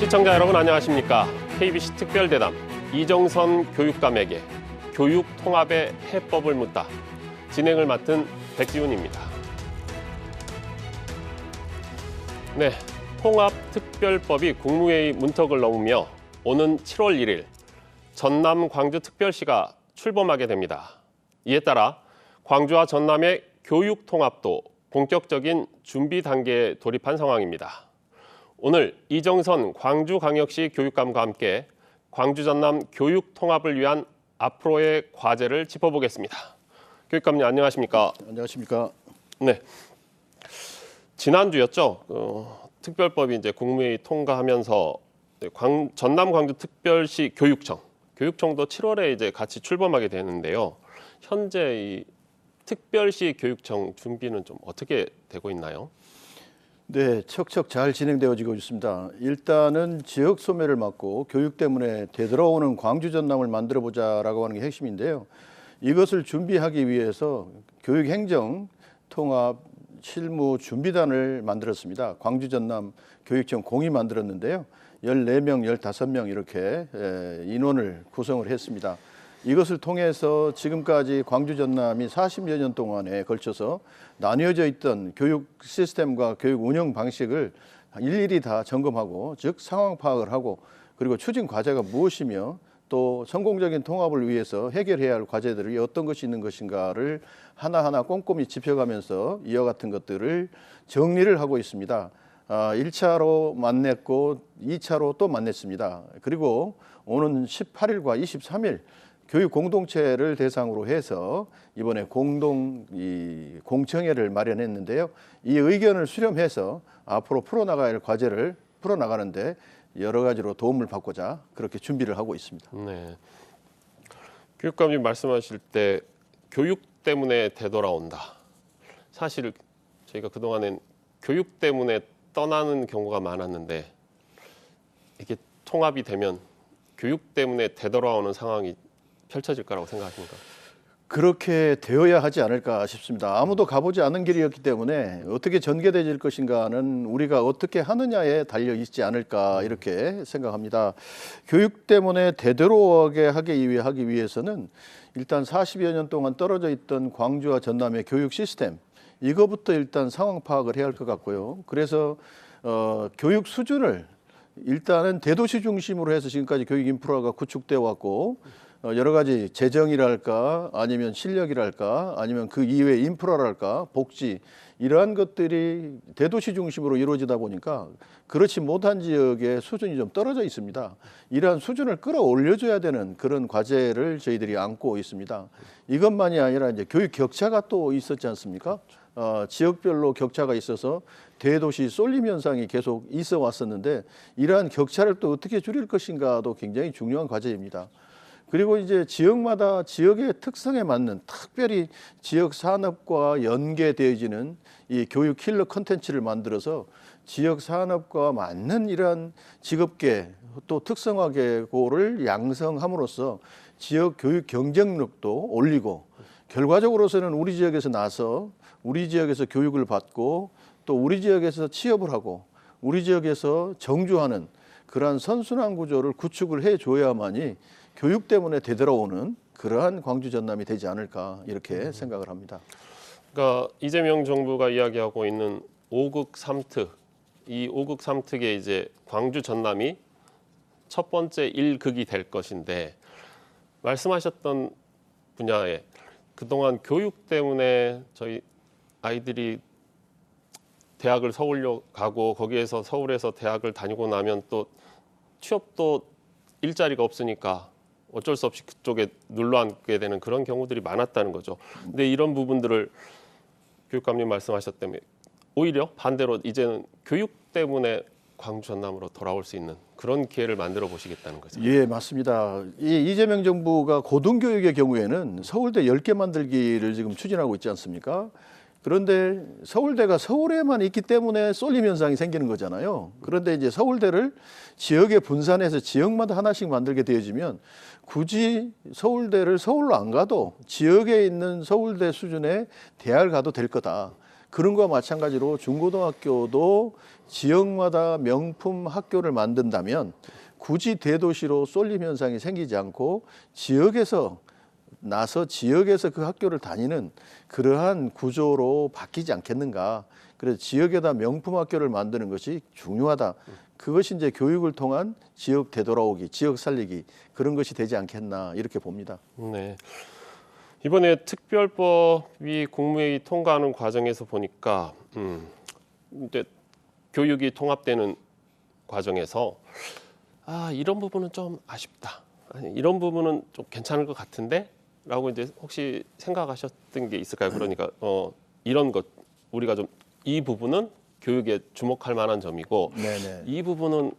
시청자 여러분 안녕하십니까? KBC 특별대담 이정선 교육감에게 교육 통합의 해법을 묻다. 진행을 맡은 백지훈입니다. 네, 통합특별법이 국무회의 문턱을 넘으며 오는 7월 1일 전남 광주특별시가 출범하게 됩니다. 이에 따라 광주와 전남의 교육 통합도 본격적인 준비 단계에 돌입한 상황입니다. 오늘 이정선 광주광역시 교육감과 함께 광주 전남 교육 통합을 위한 앞으로의 과제를 짚어보겠습니다. 교육감님 안녕하십니까? 안녕하십니까? 네, 지난주였죠. 특별법이 이제 국무회의 통과하면서 전남 광주특별시 교육청도 7월에 이제 같이 출범하게 되는데요. 현재 이 특별시 교육청 준비는 좀 어떻게 되고 있나요? 네, 척척 잘 진행되어지고 있습니다. 일단은 지역 소멸을 막고 교육 때문에 되돌아오는 광주 전남을 만들어보자라고 하는 게 핵심인데요. 이것을 준비하기 위해서 교육행정 통합 실무 준비단을 만들었습니다. 광주 전남 교육청 공이 만들었는데요. 14명, 15명 이렇게 인원을 구성을 했습니다. 이것을 통해서 지금까지 광주 전남이 40여 년 동안에 걸쳐서 나뉘어져 있던 교육 시스템과 교육 운영 방식을 일일이 다 점검하고, 즉 상황 파악을 하고, 그리고 추진 과제가 무엇이며 또 성공적인 통합을 위해서 해결해야 할 과제들이 어떤 것이 있는 것인가를 하나하나 꼼꼼히 짚어가면서 이와 같은 것들을 정리를 하고 있습니다. 1차로 만났고 2차로 또 만났습니다. 그리고 오는 18일과 23일 교육 공동체를 대상으로 해서 이번에 공청회를 마련했는데요. 이 의견을 수렴해서 앞으로 풀어나가야 할 과제를 풀어나가는데 여러 가지로 도움을 받고자 그렇게 준비를 하고 있습니다. 네, 교육감님 말씀하실 때 교육 때문에 되돌아온다. 사실 저희가 그동안엔 교육 때문에 떠나는 경우가 많았는데 이게 통합이 되면 교육 때문에 되돌아오는 상황이 펼쳐질 거라고 생각하십니까? 그렇게 되어야 하지 않을까 싶습니다. 아무도 가보지 않은 길이었기 때문에 어떻게 전개될 것인가는 우리가 어떻게 하느냐에 달려 있지 않을까 이렇게 생각합니다. 교육 때문에 되돌아오게 하기 위해서는 일단 40여 년 동안 떨어져 있던 광주와 전남의 교육 시스템, 이거부터 일단 상황 파악을 해야 할 것 같고요. 그래서 교육 수준을 일단은 대도시 중심으로 해서 지금까지 교육 인프라가 구축되어 왔고, 여러 가지 재정이랄까 아니면 실력이랄까 아니면 그 이외의 인프라랄까 복지, 이러한 것들이 대도시 중심으로 이루어지다 보니까 그렇지 못한 지역의 수준이 좀 떨어져 있습니다. 이러한 수준을 끌어올려줘야 되는 그런 과제를 저희들이 안고 있습니다. 이것만이 아니라 이제 교육 격차가 또 있었지 않습니까? 지역별로 격차가 있어서 대도시 쏠림 현상이 계속 있어 왔었는데 이러한 격차를 또 어떻게 줄일 것인가도 굉장히 중요한 과제입니다. 그리고 이제 지역마다 지역의 특성에 맞는 특별히 지역 산업과 연계되어지는 이 교육 킬러 콘텐츠를 만들어서 지역 산업과 맞는 이러한 직업계 또 특성화계고를 양성함으로써 지역 교육 경쟁력도 올리고, 결과적으로서는 우리 지역에서 나서 우리 지역에서 교육을 받고 또 우리 지역에서 취업을 하고 우리 지역에서 정주하는 그러한 선순환 구조를 구축을 해줘야만이 교육 때문에 되돌아오는 그러한 광주 전남이 되지 않을까 이렇게 생각을 합니다. 그러니까 이재명 정부가 이야기하고 있는 5극 3특, 이 5극 3특에 이제 광주 전남이 첫 번째 1극이 될 것인데, 말씀하셨던 분야에 그동안 교육 때문에 저희 아이들이 대학을 서울로 가고 거기에서 서울에서 대학을 다니고 나면 또 취업도 일자리가 없으니까 어쩔 수 없이 그쪽에 눌러앉게 되는 그런 경우들이 많았다는 거죠. 근데 이런 부분들을 교육감님 말씀하셨다면 오히려 반대로 이제는 교육 때문에 광주 전남으로 돌아올 수 있는 그런 기회를 만들어 보시겠다는 거죠. 예, 맞습니다. 이 이재명 정부가 고등교육의 경우에는 서울대 10개 만들기를 지금 추진하고 있지 않습니까? 그런데 서울대가 서울에만 있기 때문에 쏠림 현상이 생기는 거잖아요. 그런데 이제 서울대를 지역에 분산해서 지역마다 하나씩 만들게 되어지면 굳이 서울대를 서울로 안 가도 지역에 있는 서울대 수준의 대학을 가도 될 거다. 그런 거와 마찬가지로 중고등학교도 지역마다 명품 학교를 만든다면 굳이 대도시로 쏠림 현상이 생기지 않고 지역에서 그 학교를 다니는 그러한 구조로 바뀌지 않겠는가. 그래서 지역에다 명품 학교를 만드는 것이 중요하다. 그것이 이제 교육을 통한 지역 되돌아오기, 지역 살리기 그런 것이 되지 않겠나 이렇게 봅니다. 네. 이번에 특별법이 국무회의 통과하는 과정에서 보니까 이제 교육이 통합되는 과정에서 이런 부분은 좀 아쉽다. 아니, 이런 부분은 좀 괜찮을 것 같은데라고 이제 혹시 생각하셨던 게 있을까요? 그러니까 이런 것 우리가 좀 이 부분은 교육에 주목할 만한 점이고 네네. 이 부분은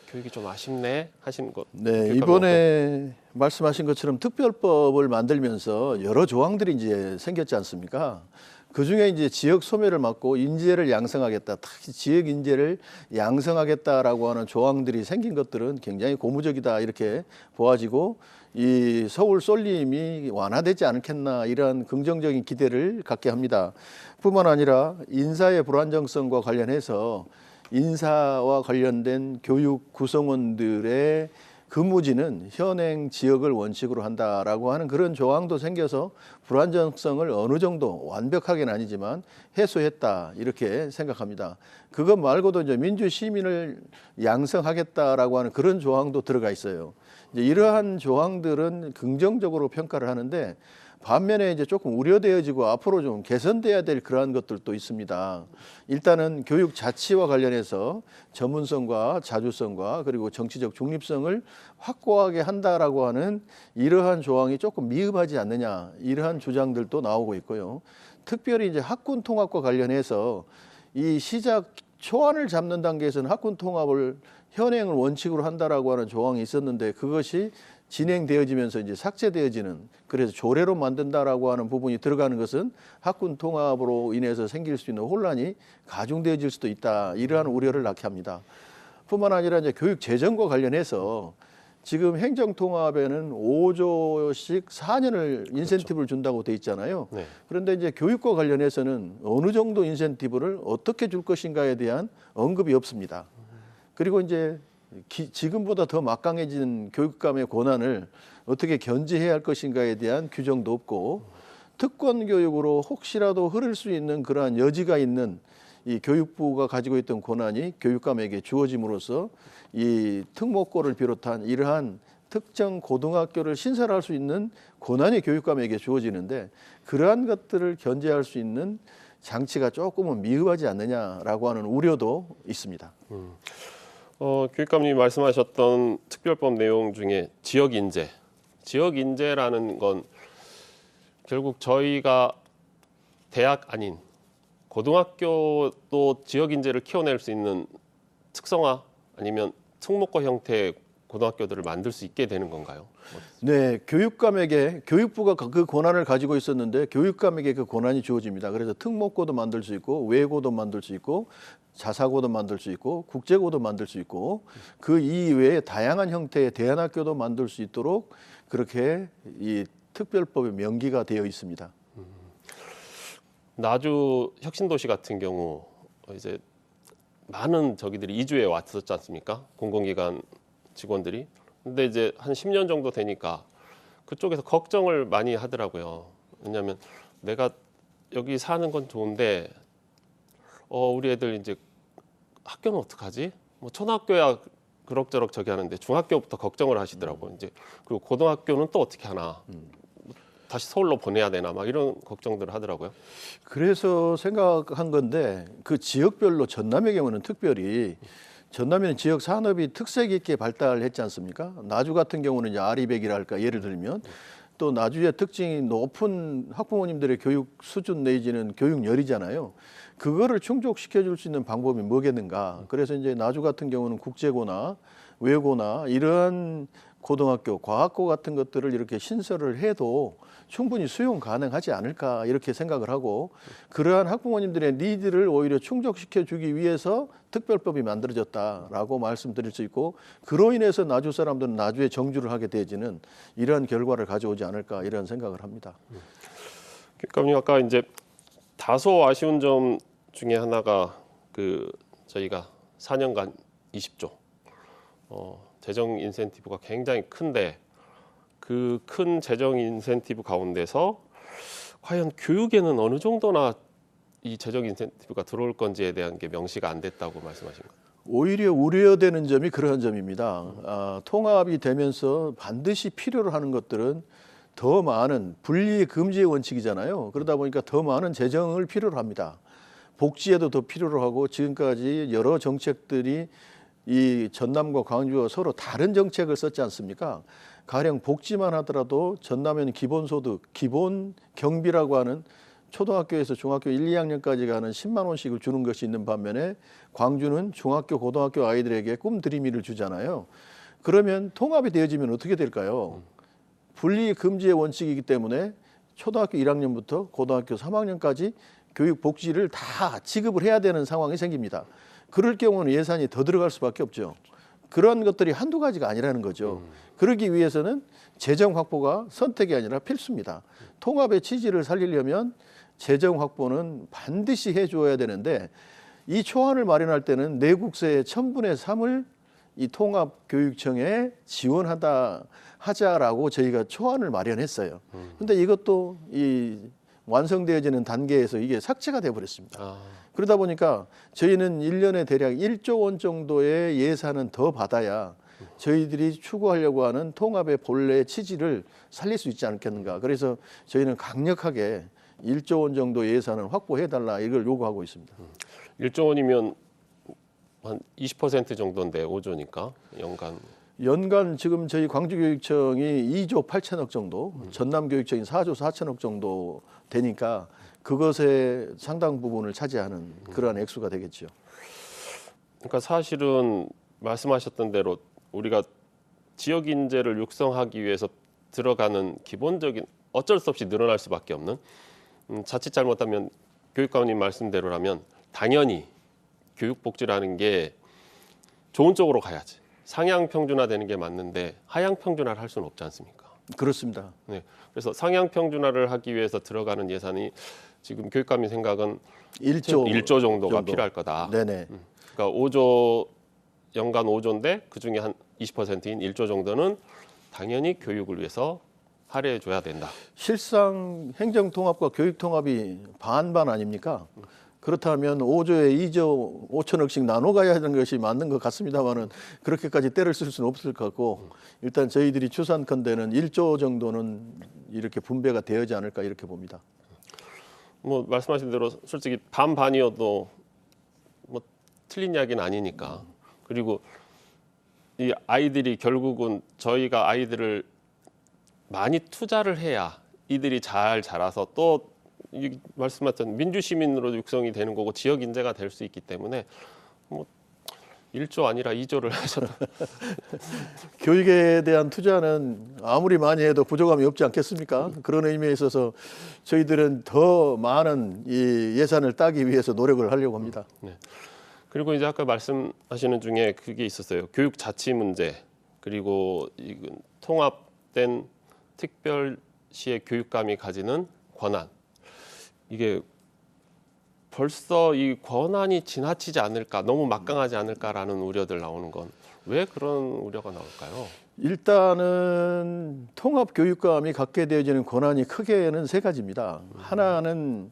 교육이 좀 아쉽네 하신 것. 네, 이번에 말씀하신 것처럼 특별법을 만들면서 여러 조항들이 이제 생겼지 않습니까? 그 중에 이제 지역 소멸을 막고 인재를 양성하겠다, 특히 지역 인재를 양성하겠다라고 하는 조항들이 생긴 것들은 굉장히 고무적이다 이렇게 보아지고 이 서울 쏠림이 완화되지 않겠나 이런 긍정적인 기대를 갖게 합니다. 뿐만 아니라 인사의 불안정성과 관련해서 인사와 관련된 교육 구성원들의 근무지는 현행 지역을 원칙으로 한다라고 하는 그런 조항도 생겨서 불안정성을 어느 정도 완벽하게는 아니지만 해소했다 이렇게 생각합니다. 그것 말고도 이제 민주 시민을 양성하겠다라고 하는 그런 조항도 들어가 있어요. 이제 이러한 조항들은 긍정적으로 평가를 하는데 반면에 이제 조금 우려되어지고 앞으로 좀 개선돼야 될 그러한 것들도 있습니다. 일단은 교육 자치와 관련해서 전문성과 자주성과 그리고 정치적 중립성을 확고하게 한다라고 하는 이러한 조항이 조금 미흡하지 않느냐 이러한 주장들도 나오고 있고요. 특별히 이제 학군 통합과 관련해서 이 시작 초안을 잡는 단계에서는 학군 통합을 현행을 원칙으로 한다라고 하는 조항이 있었는데 그것이 진행되어지면서 이제 삭제되어지는 그래서 조례로 만든다라고 하는 부분이 들어가는 것은 학군 통합으로 인해서 생길 수 있는 혼란이 가중되어질 수도 있다 이러한 우려를 낳게 합니다. 뿐만 아니라 이제 교육 재정과 관련해서 지금 행정 통합에는 5조씩 4년을 인센티브를 준다고 돼 있잖아요. 네. 그런데 이제 교육과 관련해서는 어느 정도 인센티브를 어떻게 줄 것인가에 대한 언급이 없습니다. 그리고 이제 지금보다 더 막강해진 교육감의 권한을 어떻게 견제해야 할 것인가에 대한 규정도 없고 특권 교육으로 혹시라도 흐를 수 있는 그러한 여지가 있는 이 교육부가 가지고 있던 권한이 교육감에게 주어짐으로써 이 특목고를 비롯한 이러한 특정 고등학교를 신설할 수 있는 권한이 교육감에게 주어지는데 그러한 것들을 견제할 수 있는 장치가 조금은 미흡하지 않느냐라고 하는 우려도 있습니다. 교육감님이 말씀하셨던 특별법 내용 중에 지역 인재라는 건 결국 저희가 대학 아닌 고등학교도 지역 인재를 키워낼 수 있는 특성화 아니면 특목고 형태의 고등학교들을 만들 수 있게 되는 건가요? 네, 교육감에게 교육부가 그 권한을 가지고 있었는데 교육감에게 그 권한이 주어집니다. 그래서 특목고도 만들 수 있고 외고도 만들 수 있고 자사고도 만들 수 있고 국제고도 만들 수 있고 그 이외에 다양한 형태의 대안학교도 만들 수 있도록 그렇게 이 특별법의 명기가 되어 있습니다. 나주 혁신도시 같은 경우 이제 많은 저기들이 이주해 왔었지 않습니까? 공공기관 직원들이. 근데 이제 한 10년 정도 되니까 그쪽에서 걱정을 많이 하더라고요. 왜냐하면 내가 여기 사는 건 좋은데 우리 애들 이제 학교는 어떡하지? 뭐 초등학교야 그럭저럭 저기 하는데 중학교부터 걱정을 하시더라고요. 이제 그리고 고등학교는 또 어떻게 하나? 다시 서울로 보내야 되나 막 이런 걱정들을 하더라고요. 그래서 생각한 건데 그 지역별로 전남의 경우는 특별히 전남에는 지역 산업이 특색 있게 발달했지 않습니까? 나주 같은 경우는 이제 아리백이랄까 예를 들면 또 나주의 특징이 높은 학부모님들의 교육 수준 내지는 교육열이잖아요. 그거를 충족시켜 줄 수 있는 방법이 뭐겠는가? 그래서 이제 나주 같은 경우는 국제고나 외고나 이러한 고등학교, 과학고 같은 것들을 이렇게 신설을 해도 충분히 수용 가능하지 않을까 이렇게 생각을 하고 그러한 학부모님들의 니드를 오히려 충족시켜 주기 위해서 특별법이 만들어졌다라고 말씀드릴 수 있고 그로 인해서 나주 사람들은 나주에 정주를 하게 되지는 이러한 결과를 가져오지 않을까 이런 생각을 합니다. 교육감님 아까 이제 다소 아쉬운 점 중에 하나가 저희가 4년간 20조 재정 인센티브가 굉장히 큰데 그 큰 재정 인센티브 가운데서 과연 교육에는 어느 정도나 이 재정 인센티브가 들어올 건지에 대한 게 명시가 안 됐다고 말씀하신 거예요. 오히려 우려되는 점이 그러한 점입니다. 통합이 되면서 반드시 필요로 하는 것들은 더 많은 분리 금지의 원칙이잖아요. 그러다 보니까 더 많은 재정을 필요로 합니다. 복지에도 더 필요로 하고 지금까지 여러 정책들이 이 전남과 광주가 서로 다른 정책을 썼지 않습니까? 가령 복지만 하더라도 전남에는 기본소득, 기본 경비라고 하는 초등학교에서 중학교 1, 2학년까지 가는 10만 원씩을 주는 것이 있는 반면에 광주는 중학교, 고등학교 아이들에게 꿈드림이를 주잖아요. 그러면 통합이 되어지면 어떻게 될까요? 분리 금지의 원칙이기 때문에 초등학교 1학년부터 고등학교 3학년까지 교육 복지를 다 지급을 해야 되는 상황이 생깁니다. 그럴 경우는 예산이 더 들어갈 수밖에 없죠. 그런 것들이 한두 가지가 아니라는 거죠. 그러기 위해서는 재정 확보가 선택이 아니라 필수입니다. 통합의 취지를 살리려면 재정 확보는 반드시 해줘야 되는데 이 초안을 마련할 때는 내국세의 1000분의 3을 이 통합교육청에 하자라고 저희가 초안을 마련했어요. 근데 이것도 이 완성되어지는 단계에서 이게 삭제가 돼버렸습니다. 그러다 보니까 저희는 1년에 대략 1조 원 정도의 예산은 더 받아야 저희들이 추구하려고 하는 통합의 본래 취지를 살릴 수 있지 않겠는가. 그래서 저희는 강력하게 1조 원 정도 예산을 확보해달라 이걸 요구하고 있습니다. 1조 원이면 한 20% 정도인데 5조니까 연간 지금 저희 광주교육청이 2조 8천억 정도, 전남교육청이 4조 4천억 정도 되니까 그것의 상당 부분을 차지하는 그러한 액수가 되겠죠. 그러니까 사실은 말씀하셨던 대로 우리가 지역 인재를 육성하기 위해서 들어가는 기본적인 어쩔 수 없이 늘어날 수밖에 없는 자칫 잘못하면 교육감님 말씀대로라면 당연히 교육복지라는 게 좋은 쪽으로 가야지 상향 평준화되는 게 맞는데 하향 평준화를 할 수는 없지 않습니까? 그렇습니다. 네, 그래서 상향 평준화를 하기 위해서 들어가는 예산이 지금 교육감님 생각은 1조 정도가 필요할 거다. 네네. 그러니까 연간 5조인데 그 중에 한 20%인 1조 정도는 당연히 교육을 위해서 할애해 줘야 된다. 실상 행정통합과 교육통합이 반반 아닙니까? 그렇다면 5조에 2조 5천억씩 나눠 가야 하는 것이 맞는 것 같습니다만은 그렇게까지 때를 쓸 수는 없을 것 같고 일단 저희들이 추산컨대는 1조 정도는 이렇게 분배가 되어지 않을까 이렇게 봅니다. 뭐 말씀하신 대로 솔직히 반반이어도 뭐 틀린 이야기는 아니니까. 그리고 이 아이들이 결국은 저희가 아이들을 많이 투자를 해야 이들이 잘 자라서 또 말씀하셨던 민주시민으로 육성이 되는 거고 지역 인재가 될 수 있기 때문에 뭐 1조 아니라 2조를 하셔도 교육에 대한 투자는 아무리 많이 해도 부족함이 없지 않겠습니까? 그런 의미에 있어서 저희들은 더 많은 이 예산을 따기 위해서 노력을 하려고 합니다. 네. 그리고 이제 아까 말씀하시는 중에 그게 있었어요. 교육 자치 문제 그리고 통합된 특별시의 교육감이 가지는 권한. 이게 벌써 이 권한이 지나치지 않을까, 너무 막강하지 않을까라는 우려들 나오는 건 왜 그런 우려가 나올까요? 일단은 통합교육감이 갖게 되어지는 권한이 크게는 세 가지입니다. 하나는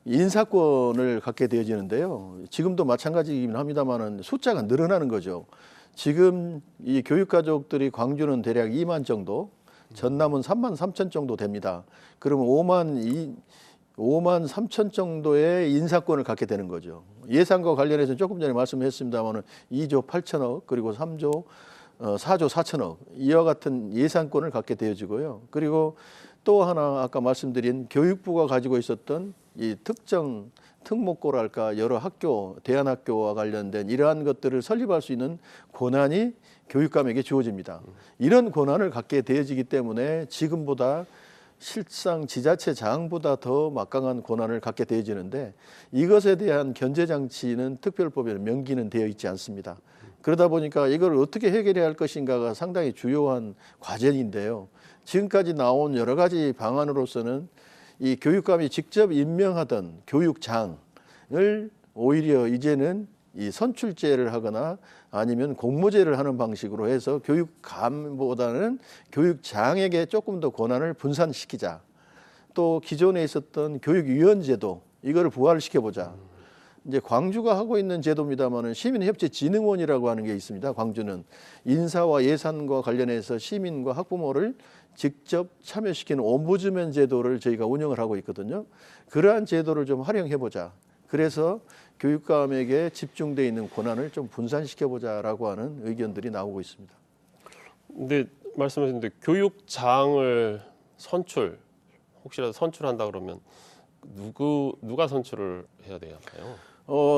인사권을 갖게 되어지는데요. 지금도 마찬가지이긴 합니다만은 숫자가 늘어나는 거죠. 지금 이 교육가족들이 광주는 대략 2만 정도, 전남은 3만 3천 정도 됩니다. 그러면 5만 3천 정도의 인사권을 갖게 되는 거죠. 예산과 관련해서 조금 전에 말씀했습니다만 2조 8천억 그리고 4조 4천억 이와 같은 예산권을 갖게 되어지고요. 그리고 또 하나 아까 말씀드린 교육부가 가지고 있었던 이 특정 특목고랄까 여러 학교, 대안학교와 관련된 이러한 것들을 설립할 수 있는 권한이 교육감에게 주어집니다. 이런 권한을 갖게 되어지기 때문에 지금보다 실상 지자체 장보다 더 막강한 권한을 갖게 되어지는데 이것에 대한 견제 장치는 특별법에 명기는 되어 있지 않습니다. 그러다 보니까 이걸 어떻게 해결해야 할 것인가가 상당히 주요한 과제인데요. 지금까지 나온 여러 가지 방안으로서는 이 교육감이 직접 임명하던 교육장을 오히려 이제는 이 선출제를 하거나 아니면 공모제를 하는 방식으로 해서 교육감보다는 교육장에게 조금 더 권한을 분산시키자. 또 기존에 있었던 교육위원제도 이거를 부활시켜보자. 이제 광주가 하고 있는 제도입니다만은 시민협체진흥원이라고 하는 게 있습니다. 광주는 인사와 예산과 관련해서 시민과 학부모를 직접 참여시키는 옴부즈맨 제도를 저희가 운영을 하고 있거든요. 그러한 제도를 좀 활용해보자. 그래서 교육감에게 집중되어 있는 권한을 좀 분산시켜보자라고 하는 의견들이 나오고 있습니다. 근데 말씀하셨는데 교육장을 혹시라도 선출한다 그러면 누가 선출을 해야 되나요?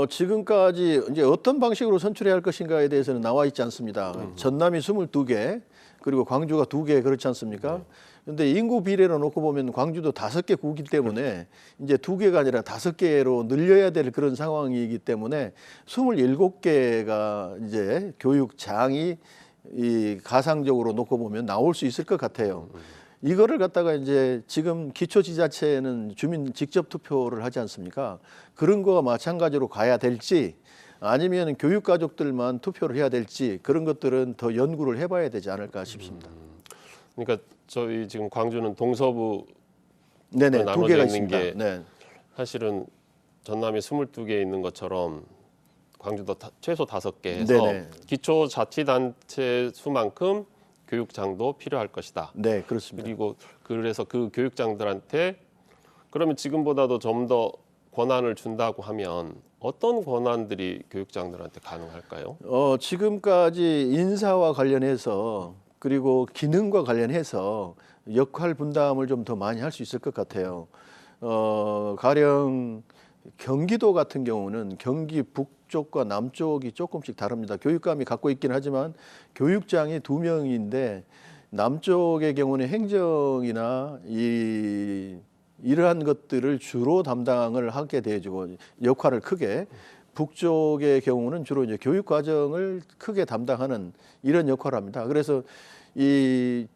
지금까지 이제 어떤 방식으로 선출해야 할 것인가에 대해서는 나와 있지 않습니다. 전남이 22개, 그리고 광주가 2개 그렇지 않습니까? 근데 인구 비례로 놓고 보면 광주도 5개 구기 때문에 이제 2개가 아니라 5개로 늘려야 될 그런 상황이기 때문에 27개가 이제 교육장이 이 가상적으로 놓고 보면 나올 수 있을 것 같아요. 이거를 갖다가 이제 지금 기초지자체는 주민 직접 투표를 하지 않습니까? 그런 거와 마찬가지로 가야 될지 아니면 교육가족들만 투표를 해야 될지 그런 것들은 더 연구를 해봐야 되지 않을까 싶습니다. 그러니까 저희 지금 광주는 동서부 네네, 나눠져 2개가 있는 있습니다. 게 네. 사실은 전남이 22개 있는 것처럼 광주도 최소 5개 해서 네네. 기초자치단체 수만큼 교육장도 필요할 것이다. 네, 그렇습니다. 그리고 그래서 그 교육장들한테 그러면 지금보다도 좀 더 권한을 준다고 하면 어떤 권한들이 교육장들한테 가능할까요? 지금까지 인사와 관련해서 그리고 기능과 관련해서 역할 분담을 좀 더 많이 할 수 있을 것 같아요. 가령 경기도 같은 경우는 경기 북쪽과 남쪽이 조금씩 다릅니다. 교육감이 갖고 있긴 하지만 교육장이 2명인데 남쪽의 경우는 행정이나 이러한 것들을 주로 담당을 하게 되어지고 역할을 크게, 북쪽의 경우는 주로 이제 교육 과정을 크게 담당하는 이런 역할을 합니다. 그래서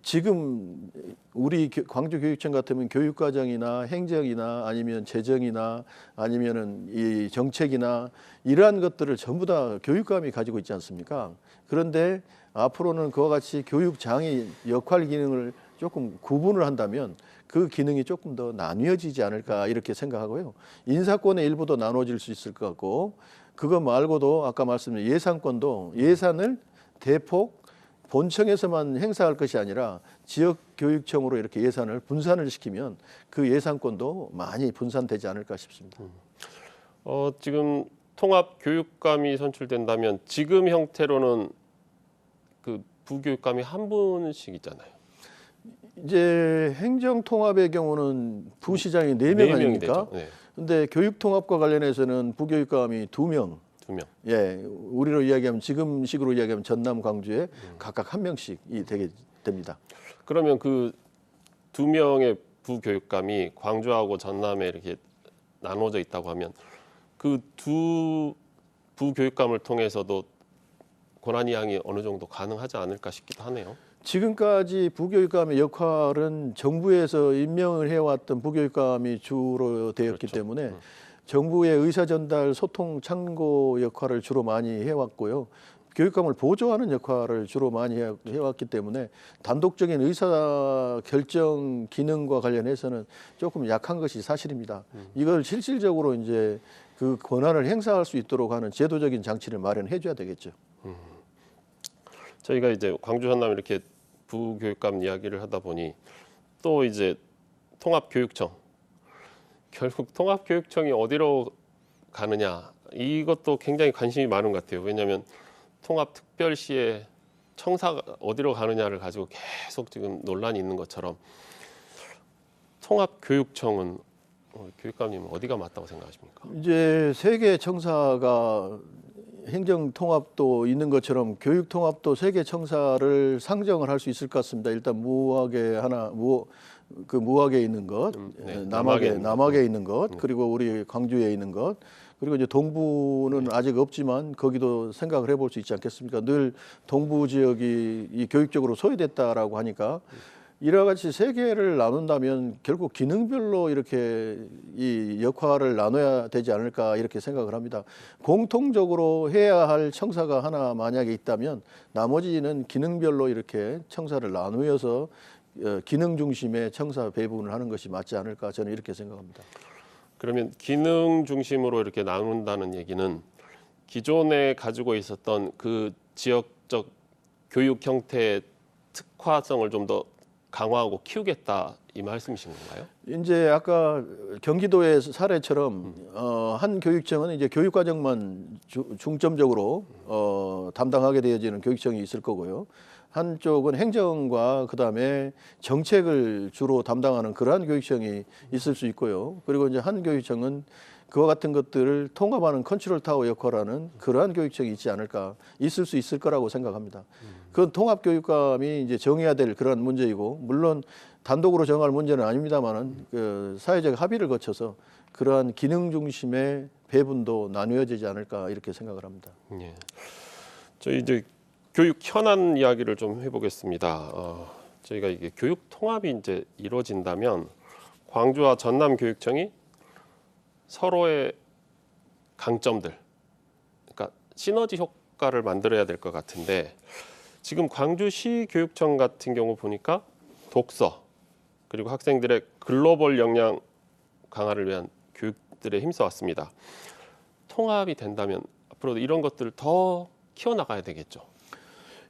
지금 우리 광주교육청 같으면 교육과정이나 행정이나 아니면 재정이나 아니면은 이 정책이나 이러한 것들을 전부 다 교육감이 가지고 있지 않습니까? 그런데 앞으로는 그와 같이 교육장이 역할 기능을 조금 구분을 한다면 그 기능이 조금 더 나뉘어지지 않을까 이렇게 생각하고요. 인사권의 일부도 나눠질 수 있을 것 같고, 그거 말고도 아까 말씀드린 예산권도 예산을 대폭 본청에서만 행사할 것이 아니라 지역교육청으로 이렇게 예산을 분산을 시키면 그 예산권도 많이 분산되지 않을까 싶습니다. 지금 통합교육감이 선출된다면 지금 형태로는 그 부교육감이 한 분씩 있잖아요. 이제 행정통합의 경우는 부시장이 4명 아닙니까? 네. 근데 교육통합과 관련해서는 부교육감이 2명. 2명. 예, 우리로 이야기하면 지금 식으로 이야기하면 전남, 광주에 각각 1명씩이 되게 됩니다. 그러면 그 2명의 부교육감이 광주하고 전남에 이렇게 나눠져 있다고 하면 그 두 부교육감을 통해서도 권한 이양이 어느 정도 가능하지 않을까 싶기도 하네요. 지금까지 부교육감의 역할은 정부에서 임명을 해왔던 부교육감이 주로 되었기 그렇죠. 때문에 정부의 의사 전달, 소통, 참고 역할을 주로 많이 해왔고요. 교육감을 보조하는 역할을 주로 많이 해왔기 때문에 단독적인 의사 결정 기능과 관련해서는 조금 약한 것이 사실입니다. 이걸 실질적으로 이제 그 권한을 행사할 수 있도록 하는 제도적인 장치를 마련해줘야 되겠죠. 저희가 이제 광주 전남 이렇게 부교육감 이야기를 하다 보니 또 이제 통합교육청, 결국 통합교육청이 어디로 가느냐, 이것도 굉장히 관심이 많은 것 같아요. 왜냐하면 통합특별시에 청사가 어디로 가느냐를 가지고 계속 지금 논란이 있는 것처럼 통합교육청은 교육감님은 어디가 맞다고 생각하십니까? 이제 세 개 청사가 행정통합도 있는 것처럼 교육통합도 세 개 청사를 상정을 할 수 있을 것 같습니다. 일단 무학에 있는 것, 네, 남학에 있는 것, 그리고 우리 광주에 있는 것, 그리고 이제 동부는 아직 없지만 거기도 생각을 해볼 수 있지 않겠습니까? 늘 동부 지역이 이 교육적으로 소외됐다라고 하니까 이와 같이 세 개를 나눈다면 결국 기능별로 이렇게 이 역할을 나눠야 되지 않을까 이렇게 생각을 합니다. 공통적으로 해야 할 청사가 하나 만약에 있다면 나머지는 기능별로 이렇게 청사를 나누어서 기능 중심의 청사 배분을 하는 것이 맞지 않을까 저는 이렇게 생각합니다. 그러면 기능 중심으로 이렇게 나눈다는 얘기는 기존에 가지고 있었던 그 지역적 교육 형태의 특화성을 좀 더 강화하고 키우겠다 이 말씀이신 건가요? 이제 아까 경기도의 사례처럼 한 교육청은 이제 교육 과정만 중점적으로 담당하게 되어지는 교육청이 있을 거고요. 한쪽은 행정과 그다음에 정책을 주로 담당하는 그러한 교육청이 있을 수 있고요. 그리고 이제 한 교육청은 그와 같은 것들을 통합하는 컨트롤 타워 역할하는 그러한 교육청이 있지 않을까, 있을 수 있을 거라고 생각합니다. 그건 통합 교육감이 이제 정해야 될 그런 문제이고, 물론 단독으로 정할 문제는 아닙니다만은 그 사회적 합의를 거쳐서 그러한 기능 중심의 배분도 나누어지지 않을까 이렇게 생각을 합니다. 예. 저희 이제 교육 현안 이야기를 좀 해보겠습니다. 저희가 이게 교육 통합이 이제 이루어진다면 광주와 전남 교육청이 서로의 강점들, 그러니까 시너지 효과를 만들어야 될 것 같은데 지금 광주시 교육청 같은 경우 보니까 독서 그리고 학생들의 글로벌 역량 강화를 위한 교육들에 힘써왔습니다. 통합이 된다면 앞으로 이런 것들을 더 키워나가야 되겠죠.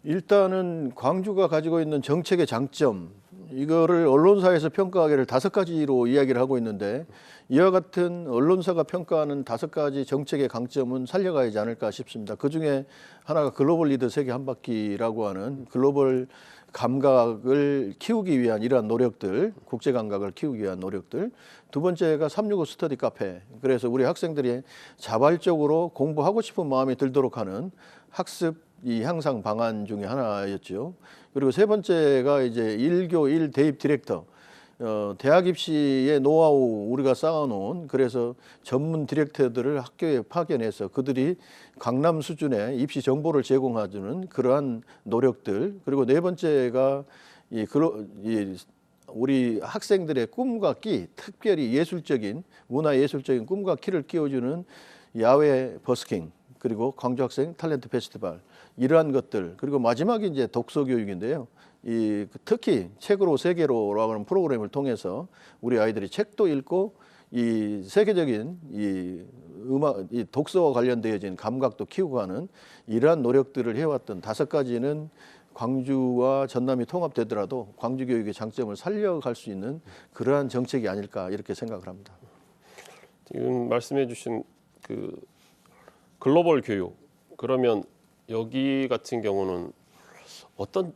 일단은 광주가 가지고 있는 정책의 장점, 이거를 언론사에서 평가하기를 5가지로 이야기를 하고 있는데 이와 같은 언론사가 평가하는 5가지 정책의 강점은 살려가야지 않을까 싶습니다. 그중에 하나가 글로벌 리더 세계 한 바퀴라고 하는 글로벌 감각을 키우기 위한 이러한 노력들, 국제 감각을 키우기 위한 노력들. 두 번째가 365 스터디 카페. 그래서 우리 학생들이 자발적으로 공부하고 싶은 마음이 들도록 하는 학습 이 향상 방안 중에 하나였죠. 그리고 세 번째가 이제 1교 1 대입 디렉터. 대학 입시의 노하우 우리가 쌓아놓은 그래서 전문 디렉터들을 학교에 파견해서 그들이 강남 수준의 입시 정보를 제공해주는 그러한 노력들. 그리고 네 번째가 우리 학생들의 꿈과 끼, 특별히 예술적인 문화 예술적인 꿈과 끼를 키워주는 야외 버스킹 그리고 광주 학생 탤런트 페스티벌 이러한 것들. 그리고 마지막이 이제 독서 교육인데요. 특히 책으로 세계로라고 하는 프로그램을 통해서 우리 아이들이 책도 읽고 이 세계적인 이 독서와 관련되어진 감각도 키우고 하는 이러한 노력들을 해왔던 5가지는 광주와 전남이 통합되더라도 광주 교육의 장점을 살려갈 수 있는 그러한 정책이 아닐까 이렇게 생각을 합니다. 지금 말씀해주신 그 글로벌 교육, 그러면 여기 같은 경우는 어떤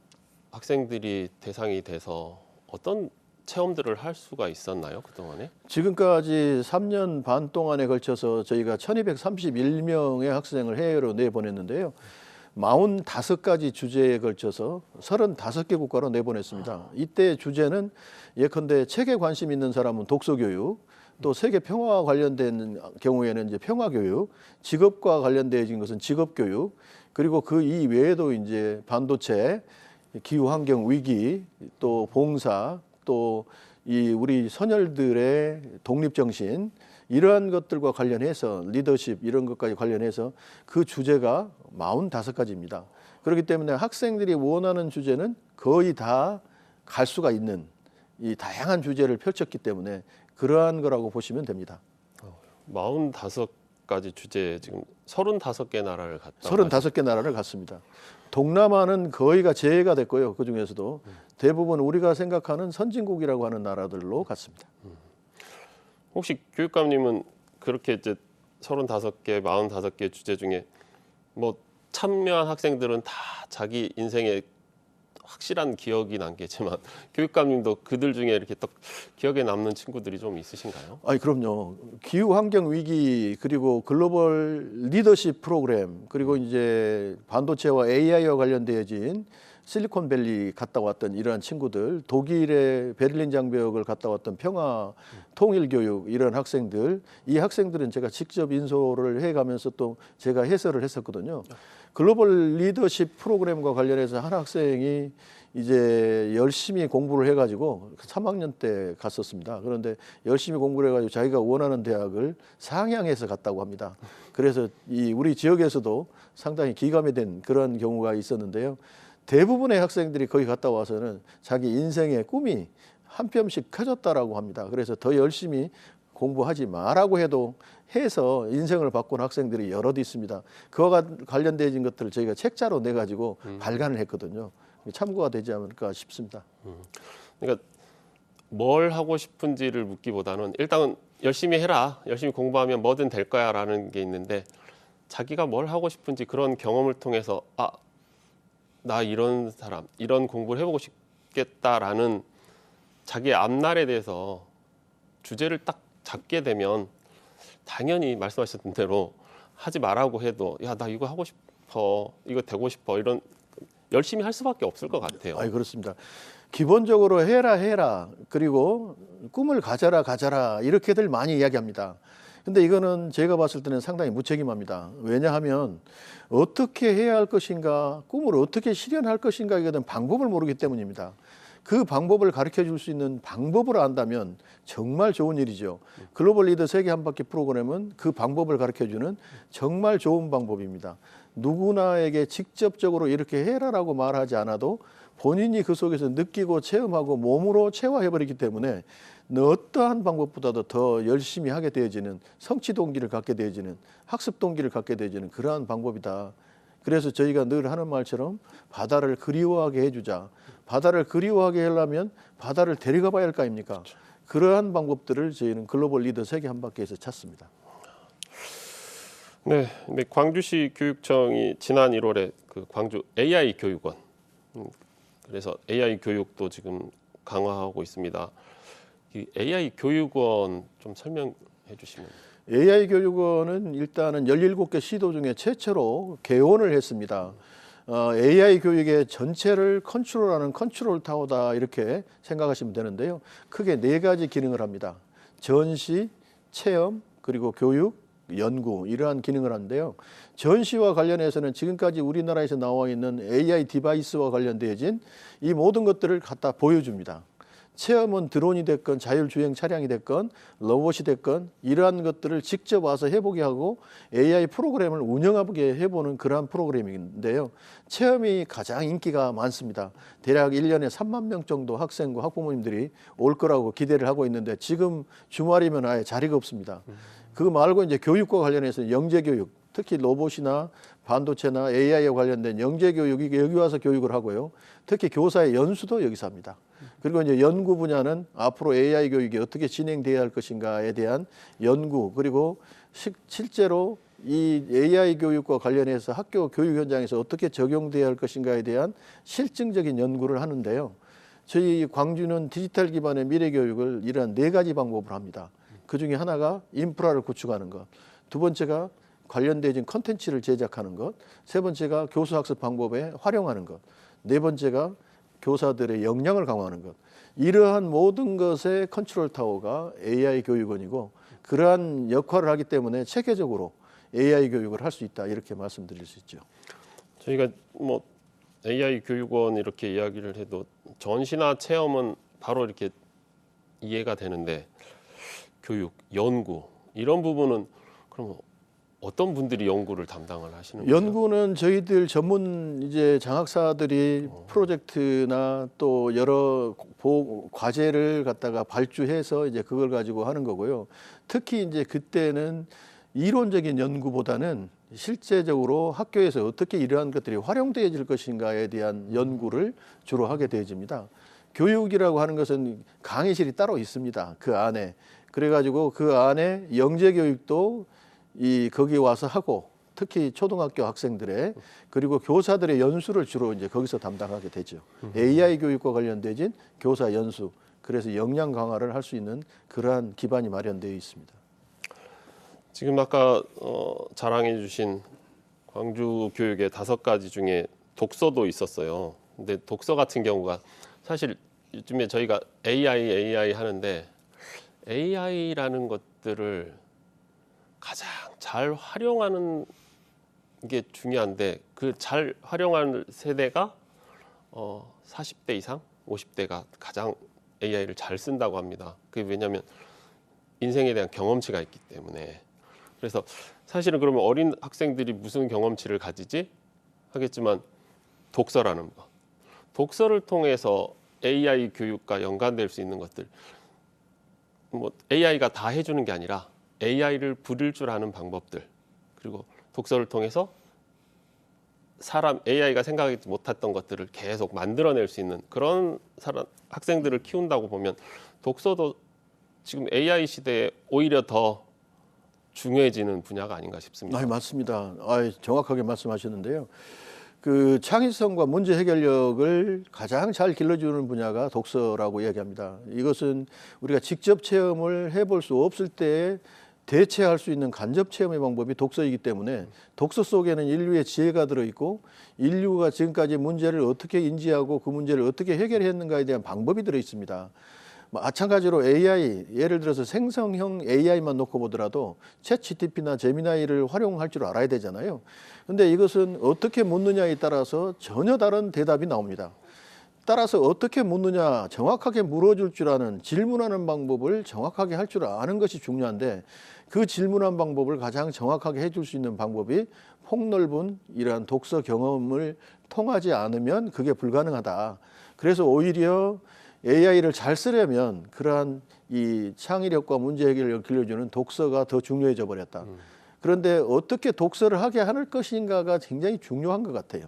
학생들이 대상이 돼서 어떤 체험들을 할 수가 있었나요, 그동안에? 지금까지 3년 반 동안에 걸쳐서 저희가 1231명의 학생을 해외로 내보냈는데요. 45가지 주제에 걸쳐서 35개 국가로 내보냈습니다. 이때 주제는 예컨대 책에 관심 있는 사람은 독서교육, 또 세계 평화와 관련된 경우에는 이제 평화교육, 직업과 관련된 것은 직업교육, 그리고 그 이외에도 이제 반도체, 기후환경 위기, 또 봉사, 또 우리 선열들의 독립정신 이러한 것들과 관련해서 리더십 이런 것까지 관련해서 그 주제가 45가지입니다. 그렇기 때문에 학생들이 원하는 주제는 거의 다 갈 수가 있는 이 다양한 주제를 펼쳤기 때문에 그러한 거라고 보시면 됩니다. 45가지 주제 지금 35개 나라를 갔다. 35개 나라를 갔습니다. 동남아는 거의가 제외가 됐고요. 그 중에서도 대부분 우리가 생각하는 선진국이라고 하는 나라들로 갔습니다. 혹시 교육감님은 그렇게 이제 35개, 45개 주제 중에 뭐 참여한 학생들은 다 자기 인생에 확실한 기억이 남겠지만 교육감님도 그들 중에 이렇게 딱 기억에 남는 친구들이 좀 있으신가요? 아니 그럼요. 기후 환경 위기 그리고 글로벌 리더십 프로그램 그리고 이제 반도체와 AI와 관련되어진 실리콘밸리 갔다 왔던 이러한 친구들, 독일의 베를린 장벽을 갔다 왔던 평화 통일교육 이런 학생들, 이 학생들은 제가 직접 인솔을 해가면서 또 제가 해설을 했었거든요. 글로벌 리더십 프로그램과 관련해서 한 학생이 이제 열심히 공부를 해가지고 3학년 때 갔었습니다. 그런데 열심히 공부를 해가지고 자기가 원하는 대학을 상향해서 갔다고 합니다. 그래서 이 우리 지역에서도 상당히 기감이 된 그런 경우가 있었는데요. 대부분의 학생들이 거기 갔다 와서는 자기 인생의 꿈이 한 뼘씩 커졌다라고 합니다. 그래서 더 열심히 공부하지 마라고 해도 해서 인생을 바꾼 학생들이 여럿 있습니다. 그와 관련된 것들을 저희가 책자로 내가지고 발간을 했거든요. 참고가 되지 않을까 싶습니다. 그러니까 뭘 하고 싶은지를 묻기보다는 일단은 열심히 해라, 열심히 공부하면 뭐든 될 거야라는 게 있는데 자기가 뭘 하고 싶은지 그런 경험을 통해서 나 이런 사람, 이런 공부를 해보고 싶겠다라는 자기의 앞날에 대해서 주제를 딱 잡게 되면 당연히 말씀하셨던 대로 하지 말라고 해도 야, 나 이거 하고 싶어, 이거 되고 싶어 이런 열심히 할 수밖에 없을 것 같아요. 그렇습니다. 기본적으로 해라 그리고 꿈을 가져라 이렇게들 많이 이야기합니다. 근데 이거는 제가 봤을 때는 상당히 무책임합니다. 왜냐하면 어떻게 해야 할 것인가, 꿈을 어떻게 실현할 것인가에 대한 방법을 모르기 때문입니다. 그 방법을 가르쳐 줄 수 있는 방법을 안다면 정말 좋은 일이죠. 글로벌 리더 세계 한 바퀴 프로그램은 그 방법을 가르쳐 주는 정말 좋은 방법입니다. 누구나에게 직접적으로 이렇게 해라라고 말하지 않아도 본인이 그 속에서 느끼고 체험하고 몸으로 체화해버리기 때문에 어떠한 방법보다도 더 열심히 하게 되어지는 성취 동기를 갖게 되어지는 학습 동기를 갖게 되어지는 그러한 방법이다. 그래서 저희가 늘 하는 말처럼 바다를 그리워하게 해주자. 바다를 그리워하게 하려면 바다를 데려가 봐야 할 거 아닙니까? 그렇죠. 그러한 방법들을 저희는 글로벌 리더 세계 한 바퀴에서 찾습니다. 네, 근데 광주시 교육청이 지난 1월에 그 광주 AI 교육원, 그래서 AI 교육도 지금 강화하고 있습니다. 이 AI 교육원 좀 설명해 주시면. AI 교육원은 일단은 17개 시도 중에 최초로 개원을 했습니다. AI 교육의 전체를 컨트롤하는 컨트롤 타워다 이렇게 생각하시면 되는데요. 크게 4가지 기능을 합니다. 전시, 체험, 그리고 교육, 연구 이러한 기능을 하는데요. 전시와 관련해서는 지금까지 우리나라에서 나와 있는 AI 디바이스와 관련되어진 이 모든 것들을 갖다 보여줍니다. 체험은 드론이 됐건 자율주행 차량이 됐건 로봇이 됐건 이러한 것들을 직접 와서 해보게 하고 AI 프로그램을 운영하게 해보는 그러한 프로그램인데요. 체험이 가장 인기가 많습니다. 대략 1년에 3만 명 정도 학생과 학부모님들이 올 거라고 기대를 하고 있는데 지금 주말이면 아예 자리가 없습니다. 그거 말고 이제 교육과 관련해서 영재교육, 특히 로봇이나 반도체나 AI에 관련된 영재교육이 여기 와서 교육을 하고요. 특히 교사의 연수도 여기서 합니다. 그리고 이제 연구 분야는 앞으로 AI 교육이 어떻게 진행돼야 할 것인가에 대한 연구, 그리고 실제로 이 AI 교육과 관련해서 학교 교육 현장에서 어떻게 적용돼야 할 것인가에 대한 실증적인 연구를 하는데요. 저희 광주는 디지털 기반의 미래 교육을 이러한 4가지 방법을 합니다. 그 중에 하나가 인프라를 구축하는 것, 두 번째가 관련된 컨텐츠를 제작하는 것, 세 번째가 교수학습 방법에 활용하는 것, 네 번째가 교사들의 역량을 강화하는 것. 이러한 모든 것의 컨트롤 타워가 AI 교육원이고 그러한 역할을 하기 때문에 체계적으로 AI 교육을 할 수 있다 이렇게 말씀드릴 수 있죠. 저희가 뭐 AI 교육원 이렇게 이야기를 해도 전시나 체험은 바로 이렇게 이해가 되는데 교육, 연구 이런 부분은 그럼 어떤 분들이 연구를 담당을 하시는 거예요? 연구는 저희들 전문 이제 장학사들이 프로젝트나 또 여러 과제를 갖다가 발주해서 이제 그걸 가지고 하는 거고요. 특히 이제 그때는 이론적인 연구보다는 실제적으로 학교에서 어떻게 이러한 것들이 활용되어질 것인가에 대한 연구를 주로 하게 되어집니다. 교육이라고 하는 것은 강의실이 따로 있습니다. 그 안에. 그래가지고 그 안에 영재 교육도 거기 와서 하고 특히 초등학교 학생들의 그리고 교사들의 연수를 주로 이제 거기서 담당하게 되죠. AI 교육과 관련된 교사 연수, 그래서 역량 강화를 할 수 있는 그러한 기반이 마련되어 있습니다. 지금 아까 자랑해 주신 광주 교육의 5가지 중에 독서도 있었어요. 근데 독서 같은 경우가 사실 요즘에 저희가 AI 하는데 AI라는 것들을 가장 잘 활용하는 게 중요한데 그 잘 활용하는 세대가 40대 이상, 50대가 가장 AI를 잘 쓴다고 합니다. 그게 왜냐하면 인생에 대한 경험치가 있기 때문에. 그래서 사실은 그러면 어린 학생들이 무슨 경험치를 가지지 하겠지만 독서라는 거. 독서를 통해서 AI 교육과 연관될 수 있는 것들. 뭐 AI가 다 해주는 게 아니라 AI를 부릴 줄 아는 방법들. 그리고 독서를 통해서 AI가 생각하지 못했던 것들을 계속 만들어낼 수 있는 그런 학생들을 키운다고 보면 독서도 지금 AI 시대에 오히려 더 중요해지는 분야가 아닌가 싶습니다. 아, 맞습니다. 정확하게 말씀하셨는데요. 그 창의성과 문제 해결력을 가장 잘 길러주는 분야가 독서라고 이야기합니다. 이것은 우리가 직접 체험을 해볼 수 없을 때에 대체할 수 있는 간접 체험의 방법이 독서이기 때문에 독서 속에는 인류의 지혜가 들어있고 인류가 지금까지 문제를 어떻게 인지하고 그 문제를 어떻게 해결했는가에 대한 방법이 들어있습니다. 마찬가지로 AI, 예를 들어서 생성형 AI만 놓고 보더라도 챗GPT나 제미나이를 활용할 줄 알아야 되잖아요. 근데 이것은 어떻게 묻느냐에 따라서 전혀 다른 대답이 나옵니다. 따라서 어떻게 묻느냐, 정확하게 물어줄 줄 아는, 질문하는 방법을 정확하게 할 줄 아는 것이 중요한데 그 질문한 방법을 가장 정확하게 해줄 수 있는 방법이 폭넓은 이러한 독서 경험을 통하지 않으면 그게 불가능하다. 그래서 오히려 AI를 잘 쓰려면 그러한 이 창의력과 문제 해결력을 길러주는 독서가 더 중요해져 버렸다. 그런데 어떻게 독서를 하게 할 것인가가 굉장히 중요한 것 같아요.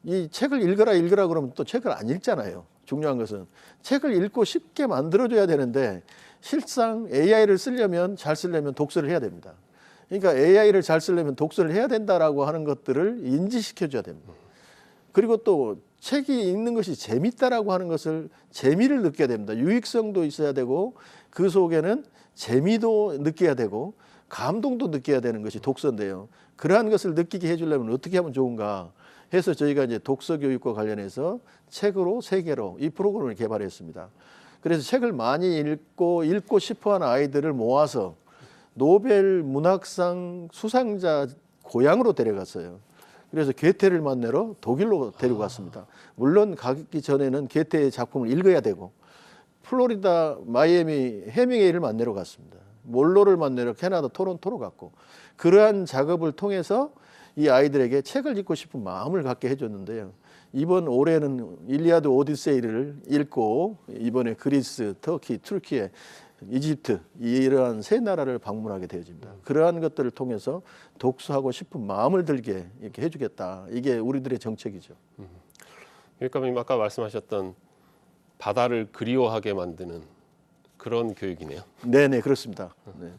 이 책을 읽어라 그러면 또 책을 안 읽잖아요. 중요한 것은 책을 읽고 쉽게 만들어줘야 되는데 실상 AI를 잘 쓰려면 독서를 해야 됩니다. 그러니까 AI를 잘 쓰려면 독서를 해야 된다라고 하는 것들을 인지시켜줘야 됩니다. 그리고 또 책이 읽는 것이 재밌다라고 하는 것을 재미를 느껴야 됩니다. 유익성도 있어야 되고 그 속에는 재미도 느껴야 되고 감동도 느껴야 되는 것이 독서인데요. 그러한 것을 느끼게 해주려면 어떻게 하면 좋은가 해서 저희가 이제 독서 교육과 관련해서 책으로 세계로 이 프로그램을 개발했습니다. 그래서 책을 많이 읽고 싶어하는 아이들을 모아서 노벨 문학상 수상자 고향으로 데려갔어요. 그래서 게테를 만나러 독일로 데리고 갔습니다. 물론 가기 전에는 게테의 작품을 읽어야 되고 플로리다 마이애미 해밍웨이를 만나러 갔습니다. 몰로를 만나러 캐나다 토론토로 갔고 그러한 작업을 통해서 이 아이들에게 책을 읽고 싶은 마음을 갖게 해줬는데요. 이번 올해는 일리아드 오디세이를 읽고 이번에 그리스, 터키, 튀르키예, 이집트 이러한 세 나라를 방문하게 되어집니다. 그러한 것들을 통해서 독서하고 싶은 마음을 들게 이렇게 해주겠다. 이게 우리들의 정책이죠. 교육감님 아까 말씀하셨던 바다를 그리워하게 만드는 그런 교육이네요. 네네 그렇습니다. 네.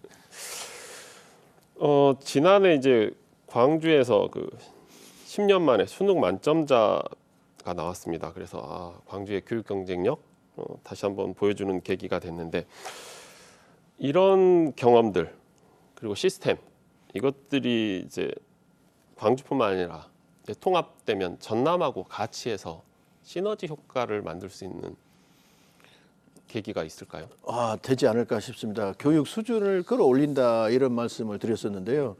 지난해 이제 광주에서 그 10년 만에 수능 만점자가 나왔습니다. 그래서 광주의 교육 경쟁력 다시 한번 보여주는 계기가 됐는데 이런 경험들 그리고 시스템 이것들이 이제 광주뿐만 아니라 이제 통합되면 전남하고 같이 해서 시너지 효과를 만들 수 있는 계기가 있을까요? 되지 않을까 싶습니다. 교육 수준을 끌어올린다 이런 말씀을 드렸었는데요.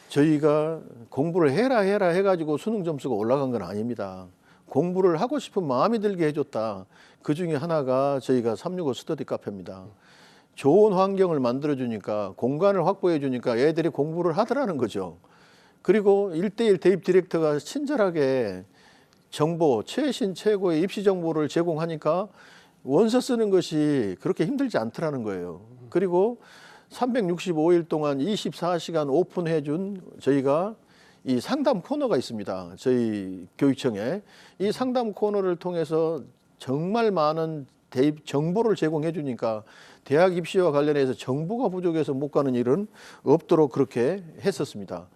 저희가 공부를 해라 해가지고 수능 점수가 올라간 건 아닙니다. 공부를 하고 싶은 마음이 들게 해줬다. 그 중에 하나가 저희가 365 스터디 카페입니다. 좋은 환경을 만들어주니까 공간을 확보해주니까 애들이 공부를 하더라는 거죠. 그리고 1:1 대입 디렉터가 친절하게 정보, 최신 최고의 입시 정보를 제공하니까 원서 쓰는 것이 그렇게 힘들지 않더라는 거예요. 그리고 365일 동안 24시간 오픈해 준 저희가 이 상담 코너가 있습니다. 저희 교육청에 이 상담 코너를 통해서 정말 많은 대입 정보를 제공해 주니까 대학 입시와 관련해서 정보가 부족해서 못 가는 일은 없도록 그렇게 했었습니다.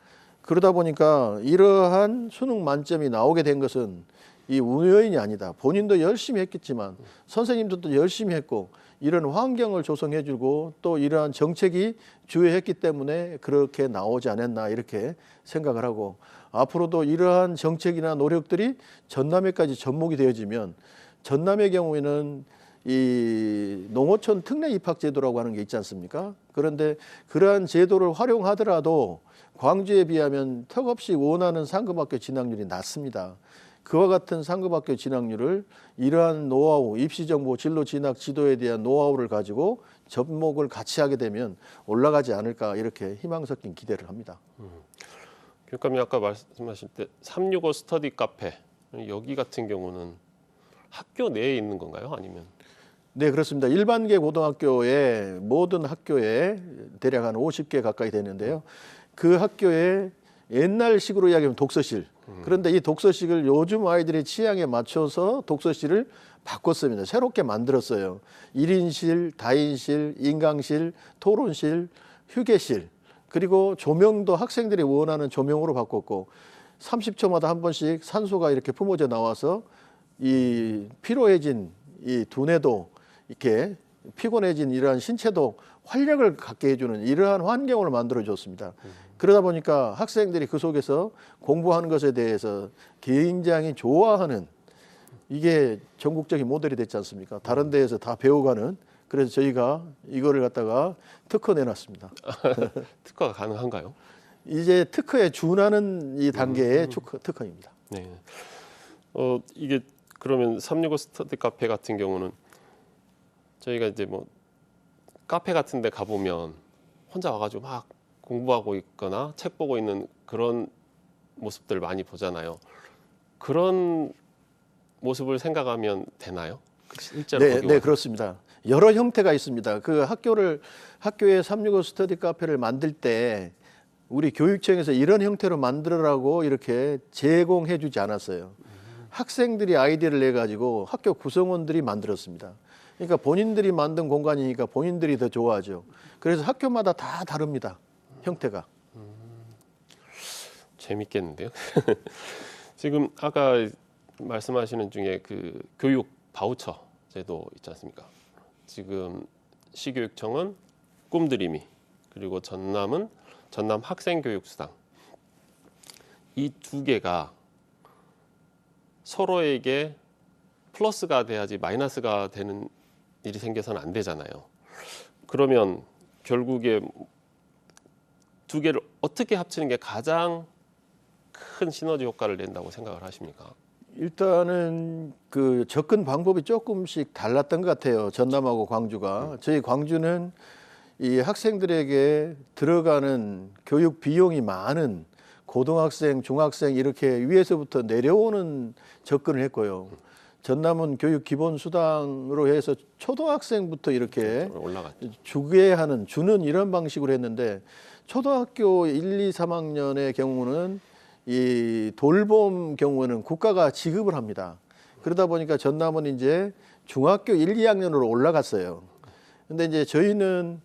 그러다 보니까 이러한 수능 만점이 나오게 된 것은 이 우연이 아니다. 본인도 열심히 했겠지만 선생님들도 열심히 했고 이런 환경을 조성해 주고 또 이러한 정책이 주요했기 때문에 그렇게 나오지 않았나 이렇게 생각을 하고 앞으로도 이러한 정책이나 노력들이 전남에까지 접목이 되어지면 전남의 경우에는 이 농어촌 특례 입학 제도라고 하는 게 있지 않습니까? 그런데 그러한 제도를 활용하더라도 광주에 비하면 턱없이 원하는 상급학교 진학률이 낮습니다. 그와 같은 상급학교 진학률을 이러한 노하우, 입시정보, 진로 진학 지도에 대한 노하우를 가지고 접목을 같이 하게 되면 올라가지 않을까 이렇게 희망 섞인 기대를 합니다. 교육감이 아까 말씀하실 때 365 스터디 카페 여기 같은 경우는 학교 내에 있는 건가요? 아니면? 네, 그렇습니다. 일반계 고등학교의 모든 학교에 대략 한 50개 가까이 되는데요. 그 학교에 옛날식으로 이야기하면 독서실. 그런데 이 독서실을 요즘 아이들의 취향에 맞춰서 독서실을 바꿨습니다. 새롭게 만들었어요. 1인실, 다인실, 인강실, 토론실, 휴게실, 그리고 조명도 학생들이 원하는 조명으로 바꿨고 30초마다 한 번씩 산소가 이렇게 뿜어져 나와서 이 피로해진 이 두뇌도 이렇게 피곤해진 이러한 신체도 활력을 갖게 해주는 이러한 환경을 만들어 줬습니다. 그러다 보니까 학생들이 그 속에서 공부하는 것에 대해서 굉장히 좋아하는 이게 전국적인 모델이 됐지 않습니까? 다른 데에서 다 배워가는. 그래서 저희가 이거를 갖다가 특허 내놨습니다. 특허가 가능한가요? 이제 특허에 준하는 이 단계의 특허입니다. 네. 이게 그러면 365 스터디 카페 같은 경우는 저희가 이제 뭐 카페 같은 데 가보면 혼자 와가지고 막 공부하고 있거나 책 보고 있는 그런 모습들 많이 보잖아요. 그런 모습을 생각하면 되나요? 실제로 네, 거기 네, 와서? 그렇습니다. 여러 형태가 있습니다. 그 학교에 365 스터디 카페를 만들 때 우리 교육청에서 이런 형태로 만들어라고 이렇게 제공해 주지 않았어요. 학생들이 아이디어를 내 가지고 학교 구성원들이 만들었습니다. 그러니까 본인들이 만든 공간이니까 본인들이 더 좋아하죠. 그래서 학교마다 다 다릅니다. 형태가. 재밌겠는데요. 지금 아까 말씀하시는 중에 그 교육 바우처 제도 있지 않습니까? 지금 시교육청은 꿈드림이, 그리고 전남은 전남 학생교육수당. 이 두 개가 서로에게 플러스가 돼야지 마이너스가 되는 일이 생겨서는 안 되잖아요. 그러면 결국에 두 개를 어떻게 합치는 게 가장 큰 시너지 효과를 낸다고 생각을 하십니까? 일단은 그 접근 방법이 조금씩 달랐던 것 같아요. 전남하고 광주가. 저희 광주는 이 학생들에게 들어가는 교육 비용이 많은 고등학생, 중학생 이렇게 위에서부터 내려오는 접근을 했고요. 전남은 교육 기본 수당으로 해서 초등학생부터 이렇게 올라갔죠. 주는 이런 방식으로 했는데 초등학교 1, 2, 3학년의 경우는 이 돌봄 경우에는 국가가 지급을 합니다. 그러다 보니까 전남은 이제 중학교 1, 2학년으로 올라갔어요. 근데 이제 저희는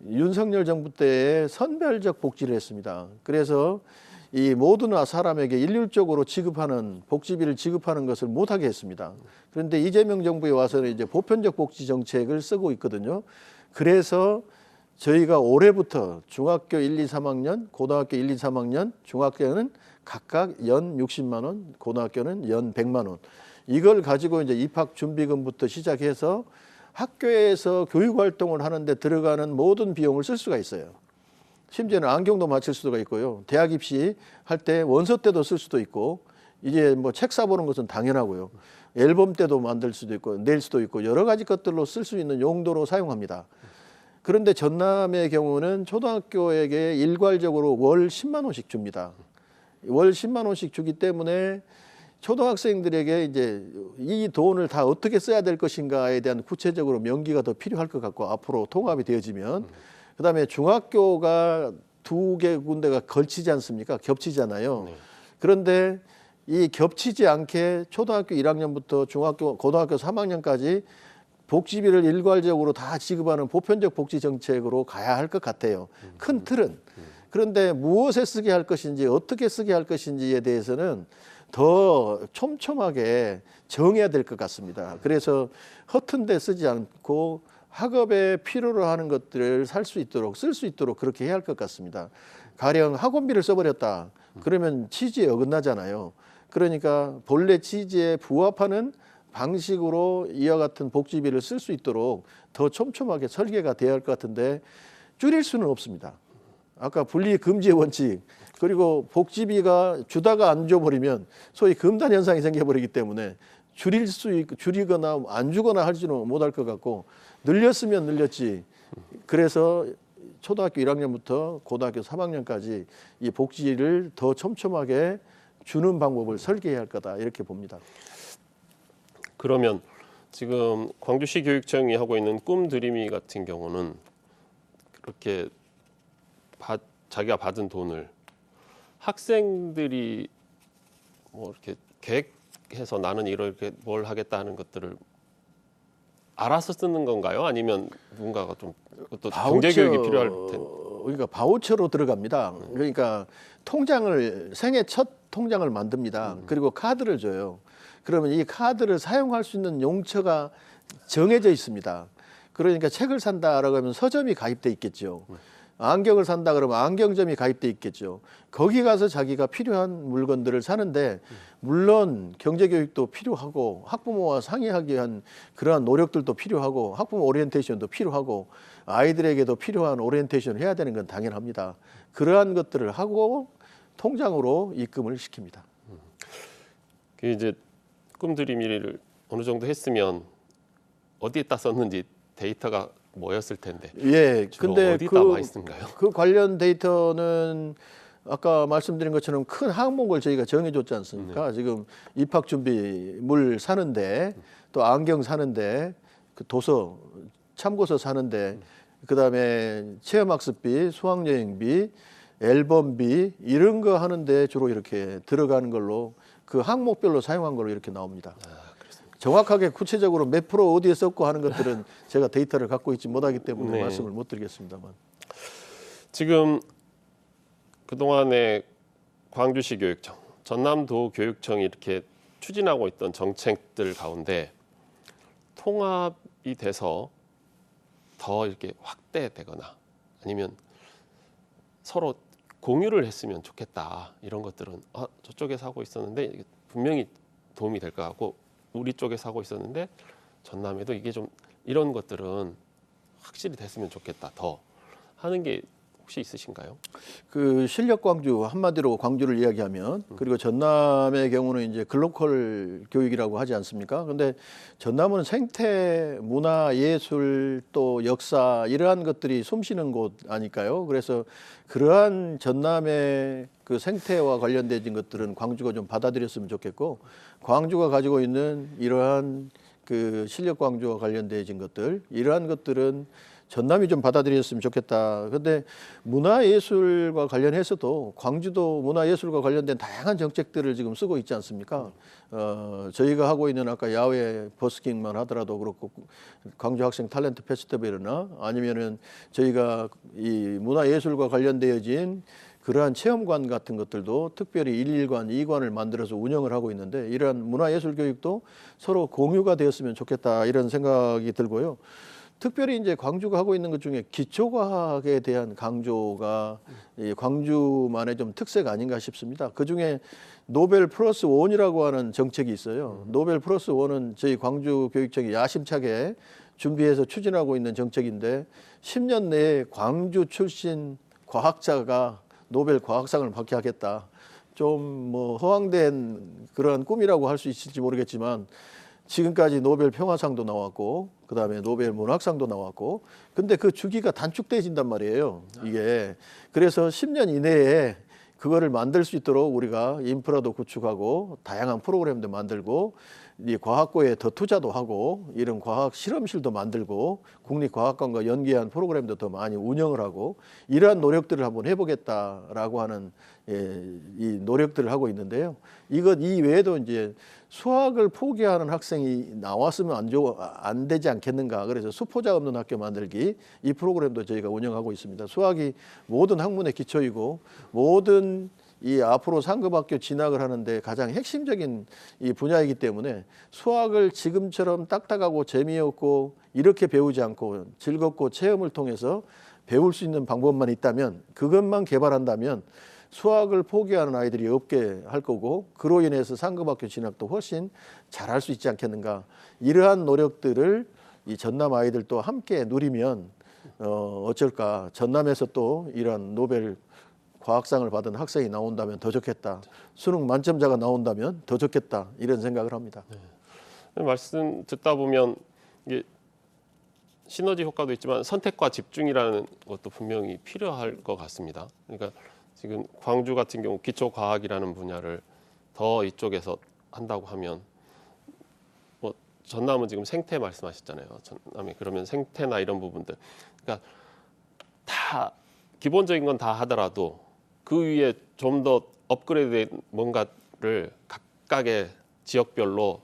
윤석열 정부 때 선별적 복지를 했습니다. 그래서 이 모든 사람에게 일률적으로 지급하는 복지비를 지급하는 것을 못하게 했습니다. 그런데 이재명 정부에 와서는 이제 보편적 복지 정책을 쓰고 있거든요. 그래서 저희가 올해부터 중학교 1, 2, 3학년, 고등학교 1, 2, 3학년, 중학교는 각각 연 60만 원, 고등학교는 연 100만 원. 이걸 가지고 이제 입학 준비금부터 시작해서 학교에서 교육 활동을 하는데 들어가는 모든 비용을 쓸 수가 있어요. 심지어는 안경도 맞출 수가 있고요. 대학 입시 할 때 원서 때도 쓸 수도 있고, 이제 뭐 책 사보는 것은 당연하고요. 앨범 때도 만들 수도 있고, 낼 수도 있고, 여러 가지 것들로 쓸 수 있는 용도로 사용합니다. 그런데 전남의 경우는 초등학교에게 일괄적으로 월 10만 원씩 줍니다. 월 10만 원씩 주기 때문에 초등학생들에게 이제 이 돈을 다 어떻게 써야 될 것인가에 대한 구체적으로 명기가 더 필요할 것 같고, 앞으로 통합이 되어지면 그다음에 중학교가 두 개 군데가 걸치지 않습니까? 겹치잖아요. 네. 그런데 이 겹치지 않게 초등학교 1학년부터 고등학교 3학년까지 복지비를 일괄적으로 다 지급하는 보편적 복지 정책으로 가야 할 것 같아요. 큰 틀은. 그런데 무엇에 쓰게 할 것인지 어떻게 쓰게 할 것인지에 대해서는 더 촘촘하게 정해야 될 것 같습니다. 그래서 허튼 데 쓰지 않고 학업에 필요로 하는 것들을 쓸 수 있도록 그렇게 해야 할 것 같습니다. 가령 학원비를 써버렸다. 그러면 취지에 어긋나잖아요. 그러니까 본래 취지에 부합하는 방식으로 이와 같은 복지비를 쓸 수 있도록 더 촘촘하게 설계가 돼야 할 것 같은데 줄일 수는 없습니다. 아까 분리 금지의 원칙 그리고 복지비가 주다가 안 줘버리면 소위 금단 현상이 생겨버리기 때문에 줄이거나 안 주거나 할지는 못할 것 같고 늘렸으면 늘렸지. 그래서 초등학교 1학년부터 고등학교 3학년까지 이 복지를 더 촘촘하게 주는 방법을 설계해야 할 거다 이렇게 봅니다. 그러면 지금 광주시 교육청이 하고 있는 꿈드림이 같은 경우는 그렇게 자기가 받은 돈을 학생들이 뭐 이렇게 계획해서 나는 이렇게 뭘 하겠다 하는 것들을 알아서 쓰는 건가요? 아니면 누군가가 좀 또 경제 교육이 필요할 텐데. 그러니까 바우처로 들어갑니다. 그러니까 통장을 생애 첫 통장을 만듭니다. 그리고 카드를 줘요. 그러면 이 카드를 사용할 수 있는 용처가 정해져 있습니다. 그러니까 책을 산다라고 하면 서점이 가입돼 있겠죠. 안경을 산다 그러면 안경점이 가입돼 있겠죠. 거기 가서 자기가 필요한 물건들을 사는데 물론 경제교육도 필요하고 학부모와 상의하기 위한 그러한 노력들도 필요하고 학부모 오리엔테이션도 필요하고 아이들에게도 필요한 오리엔테이션을 해야 되는 건 당연합니다. 그러한 것들을 하고 통장으로 입금을 시킵니다. 그 이제 꿈드림이를 어느 정도 했으면 어디에다 썼는지 데이터가 뭐였을 텐데. 예, 주로 근데 어디다 남아 있는가요? 그 관련 데이터는 아까 말씀드린 것처럼 큰 항목을 저희가 정해줬지 않습니까? 지금 입학 준비물 사는데 또 안경 사는데 그 도서 참고서 사는데 그다음에 체험학습비, 수학여행비, 앨범비 이런 거 하는데 주로 이렇게 들어가는 걸로 그 항목별로 사용한 걸로 이렇게 나옵니다. 정확하게 구체적으로 몇 프로 어디에 썼고 하는 것들은 제가 데이터를 갖고 있지 못하기 때문에 네. 말씀을 못 드리겠습니다만. 지금 그동안에 광주시 교육청, 전남도 교육청이 이렇게 추진하고 있던 정책들 가운데 통합이 돼서 더 이렇게 확대되거나 아니면 서로 공유를 했으면 좋겠다 이런 것들은 저쪽에서 하고 있었는데 이게 분명히 도움이 될 것 같고 우리 쪽에서 하고 있었는데 전남에도 이게 좀 이런 것들은 확실히 됐으면 좋겠다 더 하는 게 혹시 있으신가요? 그 실력 광주 한마디로 광주를 이야기하면 그리고 전남의 경우는 이제 글로컬 교육이라고 하지 않습니까? 근데 전남은 생태, 문화, 예술 또 역사 이러한 것들이 숨쉬는 곳 아닐까요? 그래서 그러한 전남의 그 생태와 관련된 것들은 광주가 좀 받아들였으면 좋겠고 광주가 가지고 있는 이러한 그 실력 광주와 관련된 것들 이러한 것들은 전남이 좀 받아들였으면 좋겠다. 그런데 문화예술과 관련해서도 광주도 문화예술과 관련된 다양한 정책들을 지금 쓰고 있지 않습니까? 저희가 하고 있는 아까 야외 버스킹만 하더라도 그렇고 광주 학생 탤런트 페스티벌이나 아니면은 저희가 이 문화예술과 관련되어진 그러한 체험관 같은 것들도 특별히 1관, 2관을 만들어서 운영을 하고 있는데 이러한 문화예술 교육도 서로 공유가 되었으면 좋겠다 이런 생각이 들고요. 특별히 이제 광주가 하고 있는 것 중에 기초과학에 대한 강조가 이 광주만의 좀 특색 아닌가 싶습니다. 그 중에 노벨 플러스 원이라고 하는 정책이 있어요. 노벨 플러스 원은 저희 광주 교육청이 야심차게 준비해서 추진하고 있는 정책인데 10년 내에 광주 출신 과학자가 노벨 과학상을 받게 하겠다. 좀 뭐 허황된 그런 꿈이라고 할 수 있을지 모르겠지만 지금까지 노벨 평화상도 나왔고 그다음에 노벨 문학상도 나왔고 근데 그 주기가 단축돼진단 말이에요. 이게 그래서 10년 이내에 그거를 만들 수 있도록 우리가 인프라도 구축하고 다양한 프로그램도 만들고 이 과학고에 더 투자도 하고 이런 과학 실험실도 만들고 국립과학관과 연계한 프로그램도 더 많이 운영을 하고 이러한 노력들을 한번 해보겠다라고 하는 이 노력들을 하고 있는데요. 이것 이외에도 이제 수학을 포기하는 학생이 나왔으면 안 되지 않겠는가. 그래서 수포자 없는 학교 만들기 이 프로그램도 저희가 운영하고 있습니다. 수학이 모든 학문의 기초이고 모든 이 앞으로 상급학교 진학을 하는데 가장 핵심적인 이 분야이기 때문에 수학을 지금처럼 딱딱하고 재미없고 이렇게 배우지 않고 즐겁고 체험을 통해서 배울 수 있는 방법만 있다면 그것만 개발한다면 수학을 포기하는 아이들이 없게 할 거고 그로 인해서 상급학교 진학도 훨씬 잘할 수 있지 않겠는가. 이러한 노력들을 이 전남 아이들도 함께 누리면 어쩔까. 전남에서 또 이런 노벨 과학상을 받은 학생이 나온다면 더 좋겠다. 수능 만점자가 나온다면 더 좋겠다. 이런 생각을 합니다. 말씀 듣다 보면 이게 시너지 효과도 있지만 선택과 집중이라는 것도 분명히 필요할 것 같습니다. 그러니까 지금 광주 같은 경우 기초과학이라는 분야를 더 이쪽에서 한다고 하면 뭐 전남은 지금 생태 말씀하셨잖아요. 전남이 그러면 생태나 이런 부분들, 그러니까 다 기본적인 건 다 하더라도 그 위에 좀 더 업그레이드된 뭔가를 각각의 지역별로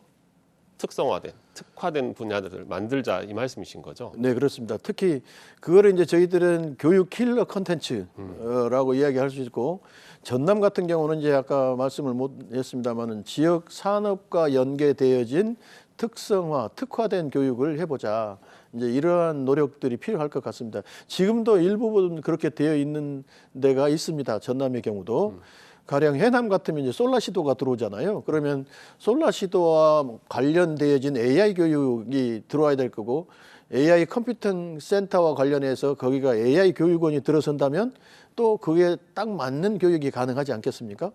특성화된, 특화된 분야들을 만들자 이 말씀이신 거죠? 네, 그렇습니다. 특히 그거를 이제 저희들은 교육 킬러 컨텐츠라고 이야기할 수 있고 전남 같은 경우는 이제 아까 말씀을 못 했습니다만은 지역 산업과 연계되어진 특성화, 특화된 교육을 해보자. 이제 이러한 노력들이 필요할 것 같습니다. 지금도 일부분 그렇게 되어 있는 데가 있습니다. 전남의 경우도. 가령 해남 같으면 이제 솔라시도가 들어오잖아요. 그러면 솔라시도와 관련되어진 AI 교육이 들어와야 될 거고 AI 컴퓨팅 센터와 관련해서 거기가 AI 교육원이 들어선다면 또 그게 딱 맞는 교육이 가능하지 않겠습니까?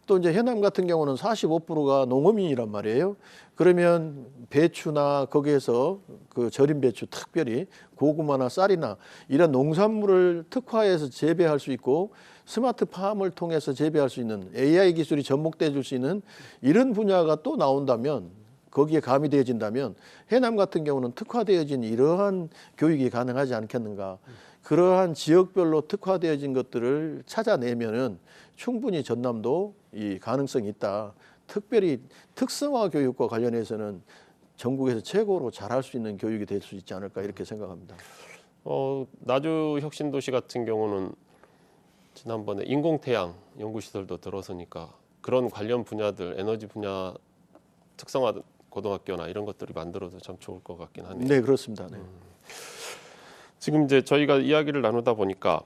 또 이제 해남 같은 경우는 45%가 농어민이란 말이에요. 그러면 배추나 거기에서 그 절임 배추 특별히 고구마나 쌀이나 이런 농산물을 특화해서 재배할 수 있고 스마트팜을 통해서 재배할 수 있는 AI 기술이 접목돼 줄 수 있는 이런 분야가 또 나온다면 거기에 가미되어진다면 해남 같은 경우는 특화되어진 이러한 교육이 가능하지 않겠는가. 그러한 지역별로 특화되어진 것들을 찾아내면은 충분히 전남도 이 가능성이 있다. 특별히 특성화 교육과 관련해서는 전국에서 최고로 잘할 수 있는 교육이 될 수 있지 않을까 이렇게 생각합니다. 나주 혁신도시 같은 경우는 지난번에 인공태양 연구시설도 들어서니까 그런 관련 분야들, 에너지 분야 특성화 고등학교나 이런 것들이 만들어도 참 좋을 것 같긴 하네요. 네, 그렇습니다. 네. 지금 이제 저희가 이야기를 나누다 보니까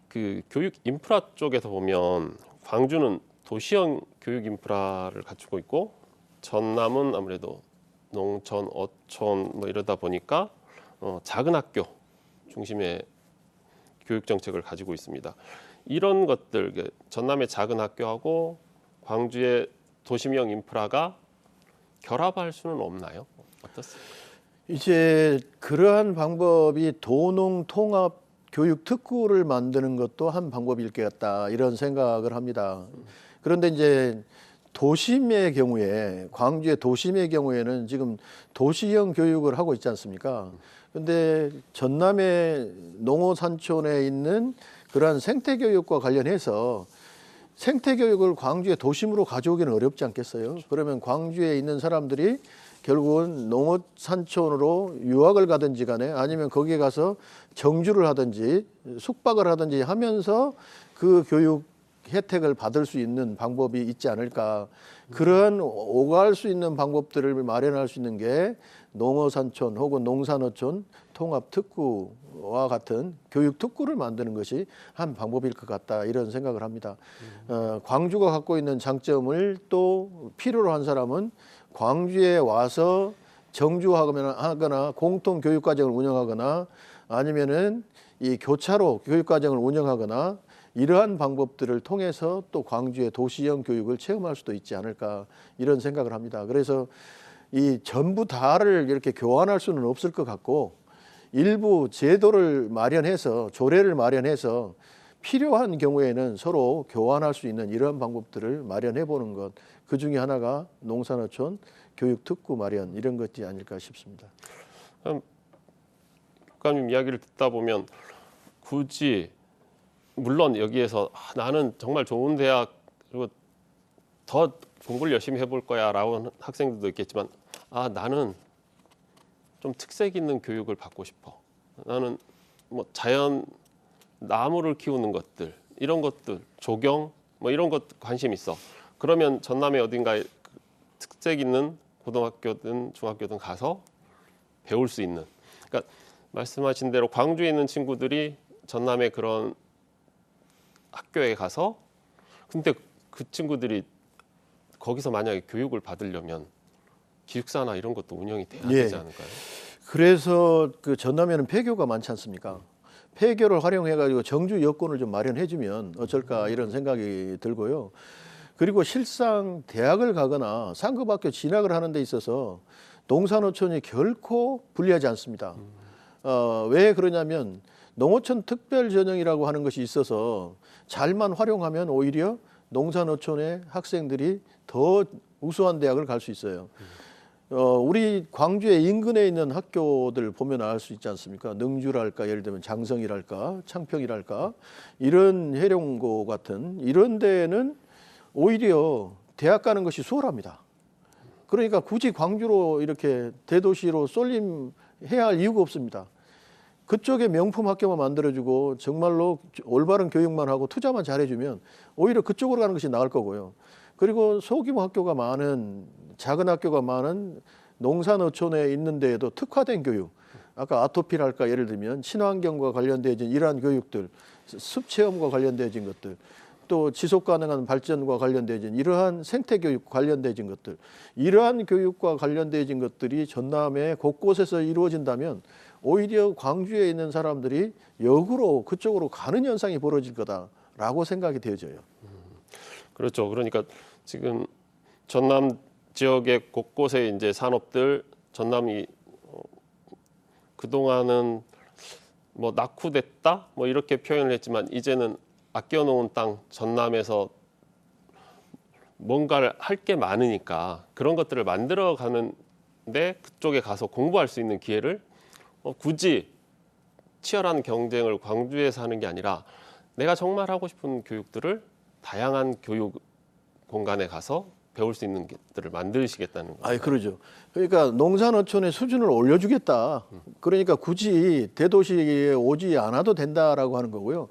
그 교육 인프라 쪽에서 보면 광주는 도시형 교육 인프라를 갖추고 있고 전남은 아무래도 농촌, 어촌 뭐 이러다 보니까 작은 학교 중심의 교육 정책을 가지고 있습니다. 이런 것들, 전남의 작은 학교하고 광주의 도심형 인프라가 결합할 수는 없나요? 어떻습니까? 이제 그러한 방법이 도농 통합 교육 특구를 만드는 것도 한 방법일 것 같다 이런 생각을 합니다. 그런데 이제 도심의 경우에 광주의 도심의 경우에는 지금 도시형 교육을 하고 있지 않습니까? 근데 전남의 농어산촌에 있는 그러한 생태교육과 관련해서 생태교육을 광주의 도심으로 가져오기는 어렵지 않겠어요? 그러면 광주에 있는 사람들이 결국은 농어산촌으로 유학을 가든지 간에 아니면 거기에 가서 정주를 하든지 숙박을 하든지 하면서 그 교육 혜택을 받을 수 있는 방법이 있지 않을까. 그런 오갈 수 있는 방법들을 마련할 수 있는 게 농어산촌 혹은 농산어촌 통합특구와 같은 교육특구를 만드는 것이 한 방법일 것 같다 이런 생각을 합니다. 광주가 갖고 있는 장점을 또 필요로 한 사람은 광주에 와서 정주하거나 공통 교육과정을 운영하거나 아니면은 이 교차로 교육과정을 운영하거나 이러한 방법들을 통해서 또 광주의 도시형 교육을 체험할 수도 있지 않을까 이런 생각을 합니다. 그래서 이 전부 다를 이렇게 교환할 수는 없을 것 같고 일부 제도를 마련해서 조례를 마련해서 필요한 경우에는 서로 교환할 수 있는 이러한 방법들을 마련해 보는 것, 그 중에 하나가 농산어촌 교육특구 마련 이런 것이 아닐까 싶습니다. 국장님 이야기를 듣다 보면 굳이 물론 여기에서 나는 정말 좋은 대학 그리고 더 공부를 열심히 해볼 거야라고 하는 학생들도 있겠지만 나는 좀 특색 있는 교육을 받고 싶어. 나는 뭐 자연 나무를 키우는 것들 이런 것들 조경 뭐 이런 것 관심 있어. 그러면 전남의 어딘가에 특색 있는 고등학교든 중학교든 가서 배울 수 있는. 그러니까 말씀하신 대로 광주에 있는 친구들이 전남의 그런 학교에 가서 근데 그 친구들이 거기서 만약에 교육을 받으려면 기숙사나 이런 것도 운영이 돼야 예. 되지 않을까요? 그래서 그 전남에는 폐교가 많지 않습니까? 폐교를 활용해가지고 정주 여건을 좀 마련해주면 어쩔까 이런 생각이 들고요. 그리고 실상 대학을 가거나 상급학교 진학을 하는 데 있어서 농산어촌이 결코 불리하지 않습니다. 왜 그러냐면 농어촌 특별전형이라고 하는 것이 있어서 잘만 활용하면 오히려 농산어촌의 학생들이 더 우수한 대학을 갈 수 있어요. 우리 광주의 인근에 있는 학교들 보면 알 수 있지 않습니까? 능주랄까, 예를 들면 장성이랄까, 창평이랄까, 이런 해령고 같은 이런 데는 오히려 대학 가는 것이 수월합니다. 그러니까 굳이 광주로 이렇게 대도시로 쏠림해야 할 이유가 없습니다. 그쪽에 명품 학교만 만들어주고 정말로 올바른 교육만 하고 투자만 잘해주면 오히려 그쪽으로 가는 것이 나을 거고요. 그리고 소규모 학교가 많은 작은 학교가 많은 농산어촌에 있는 데에도 특화된 교육, 아까 아토피랄까 예를 들면 친환경과 관련되어진 이러한 교육들, 습체험과 관련되어진 것들, 또 지속 가능한 발전과 관련되어진 이러한 생태 교육 관련되어진 것들, 이러한 교육과 관련되어진 것들이 전남에 곳곳에서 이루어진다면 오히려 광주에 있는 사람들이 역으로 그쪽으로 가는 현상이 벌어질 거다라고 생각이 되어져요. 그렇죠. 그러니까 지금 전남 지역의 곳곳에 이제 산업들 전남이 그동안은 뭐 낙후됐다 뭐 이렇게 표현을 했지만 이제는 아껴놓은 땅 전남에서 뭔가를 할 게 많으니까 그런 것들을 만들어 가는데 그쪽에 가서 공부할 수 있는 기회를 굳이 치열한 경쟁을 광주에서 하는 게 아니라 내가 정말 하고 싶은 교육들을 다양한 교육 공간에 가서 배울 수 있는 것들을 만드시겠다는 거예요. 그러죠. 그러니까 농산어촌의 수준을 올려주겠다. 그러니까 굳이 대도시에 오지 않아도 된다라고 하는 거고요.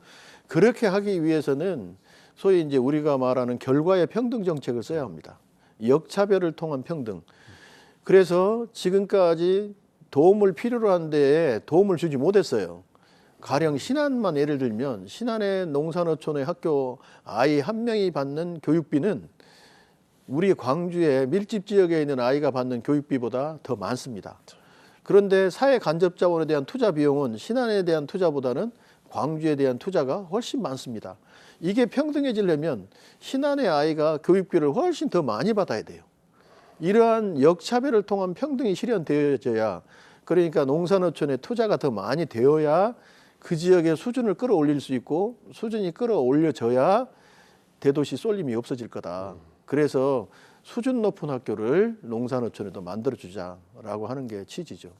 그렇게 하기 위해서는 소위 이제 우리가 말하는 결과의 평등 정책을 써야 합니다. 역차별을 통한 평등. 그래서 지금까지 도움을 필요로 한 데에 도움을 주지 못했어요. 가령 신안만 예를 들면 신안의 농산어촌의 학교 아이 한 명이 받는 교육비는 우리 광주의 밀집 지역에 있는 아이가 받는 교육비보다 더 많습니다. 그런데 사회 간접 자원에 대한 투자 비용은 신안에 대한 투자보다는 광주에 대한 투자가 훨씬 많습니다. 이게 평등해지려면 신안의 아이가 교육비를 훨씬 더 많이 받아야 돼요. 이러한 역차별을 통한 평등이 실현되어져야, 그러니까 농산어촌에 투자가 더 많이 되어야 그 지역의 수준을 끌어올릴 수 있고, 수준이 끌어올려져야 대도시 쏠림이 없어질 거다. 그래서 수준 높은 학교를 농산어촌에도 만들어주자라고 하는 게 취지죠.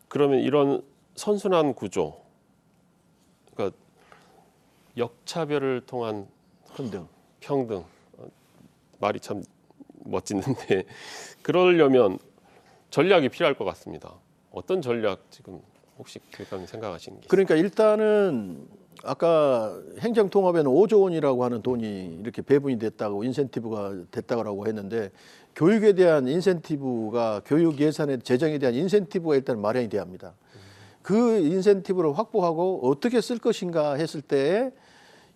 그러면 이런 선순환 구조, 그러니까 역차별을 통한 평등, 말이 참 멋지는데 그러려면 전략이 필요할 것 같습니다. 어떤 전략 지금 혹시 교육감님 생각하시는 게 있어요? 그러니까 일단은 아까 행정통합에는 5조 원이라고 하는 돈이 이렇게 배분이 됐다고, 인센티브가 됐다고 했는데, 교육에 대한 인센티브가, 교육 예산의 재정에 대한 인센티브가 일단 마련이 돼야 합니다. 그 인센티브를 확보하고 어떻게 쓸 것인가 했을 때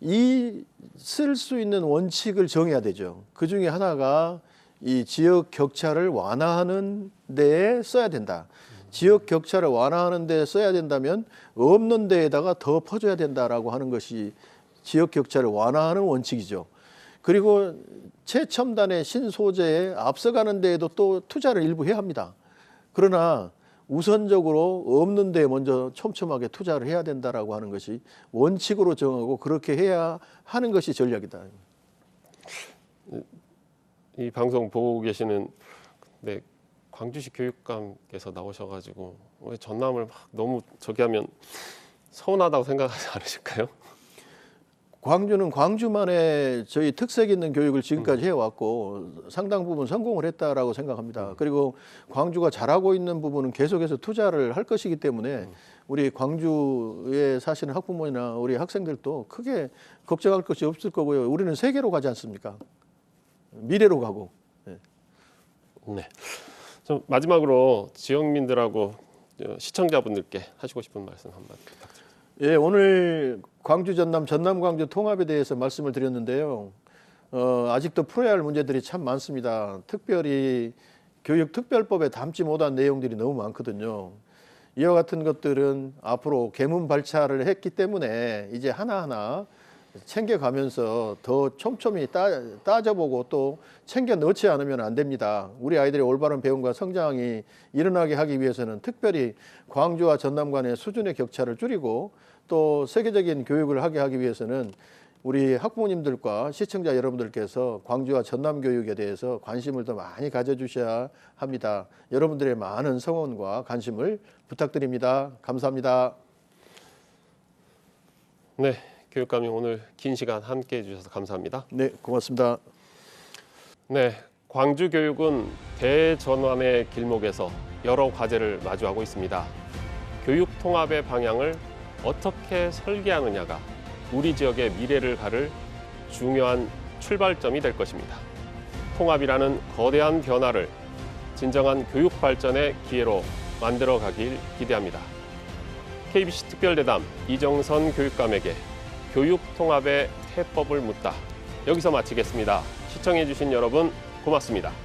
이 쓸 수 있는 원칙을 정해야 되죠. 그 중에 하나가 이 지역 격차를 완화하는 데에 써야 된다. 지역 격차를 완화하는 데 써야 된다면 없는 데에다가 더 퍼줘야 된다라고 하는 것이 지역 격차를 완화하는 원칙이죠. 그리고 최첨단의 신소재에 앞서가는 데에도 또 투자를 일부 해야 합니다. 그러나 우선적으로 없는 데에 먼저 촘촘하게 투자를 해야 된다라고 하는 것이 원칙으로 정하고 그렇게 해야 하는 것이 전략이다. 이 방송 보고 계시는 광주시 교육감께서 나오셔가지고 왜 전남을 막 너무 저기 하면 서운하다고 생각하지 않으실까요? 광주는 광주만의 저희 특색 있는 교육을 지금까지 해왔고 상당 부분 성공을 했다라고 생각합니다. 그리고 광주가 잘하고 있는 부분은 계속해서 투자를 할 것이기 때문에 우리 광주에 사시는 학부모나 우리 학생들도 크게 걱정할 것이 없을 거고요. 우리는 세계로 가지 않습니까? 미래로 가고. 네. 좀 마지막으로 지역민들하고 시청자분들께 하시고 싶은 말씀 한마디 부탁드립니다. 예, 오늘 광주 전남, 전남 광주 통합에 대해서 말씀을 드렸는데요. 아직도 풀어야 할 문제들이 참 많습니다. 특별히 교육특별법에 담지 못한 내용들이 너무 많거든요. 이와 같은 것들은 앞으로 개문발차를 했기 때문에 이제 하나하나 챙겨가면서 더 촘촘히 따져보고 또 챙겨 넣지 않으면 안 됩니다. 우리 아이들의 올바른 배움과 성장이 일어나게 하기 위해서는 특별히 광주와 전남 간의 수준의 격차를 줄이고 또 세계적인 교육을 하기 위해서는 우리 학부모님들과 시청자 여러분들께서 광주와 전남 교육에 대해서 관심을 더 많이 가져주셔야 합니다. 여러분들의 많은 성원과 관심을 부탁드립니다. 감사합니다. 네, 교육감님 오늘 긴 시간 함께해 주셔서 감사합니다. 네, 고맙습니다. 네, 광주 교육은 대전환의 길목에서 여러 과제를 마주하고 있습니다. 교육 통합의 방향을 어떻게 설계하느냐가 우리 지역의 미래를 가를 중요한 출발점이 될 것입니다. 통합이라는 거대한 변화를 진정한 교육 발전의 기회로 만들어 가길 기대합니다. KBC 특별대담 이정선 교육감에게 교육 통합의 해법을 묻다. 여기서 마치겠습니다. 시청해 주신 여러분 고맙습니다.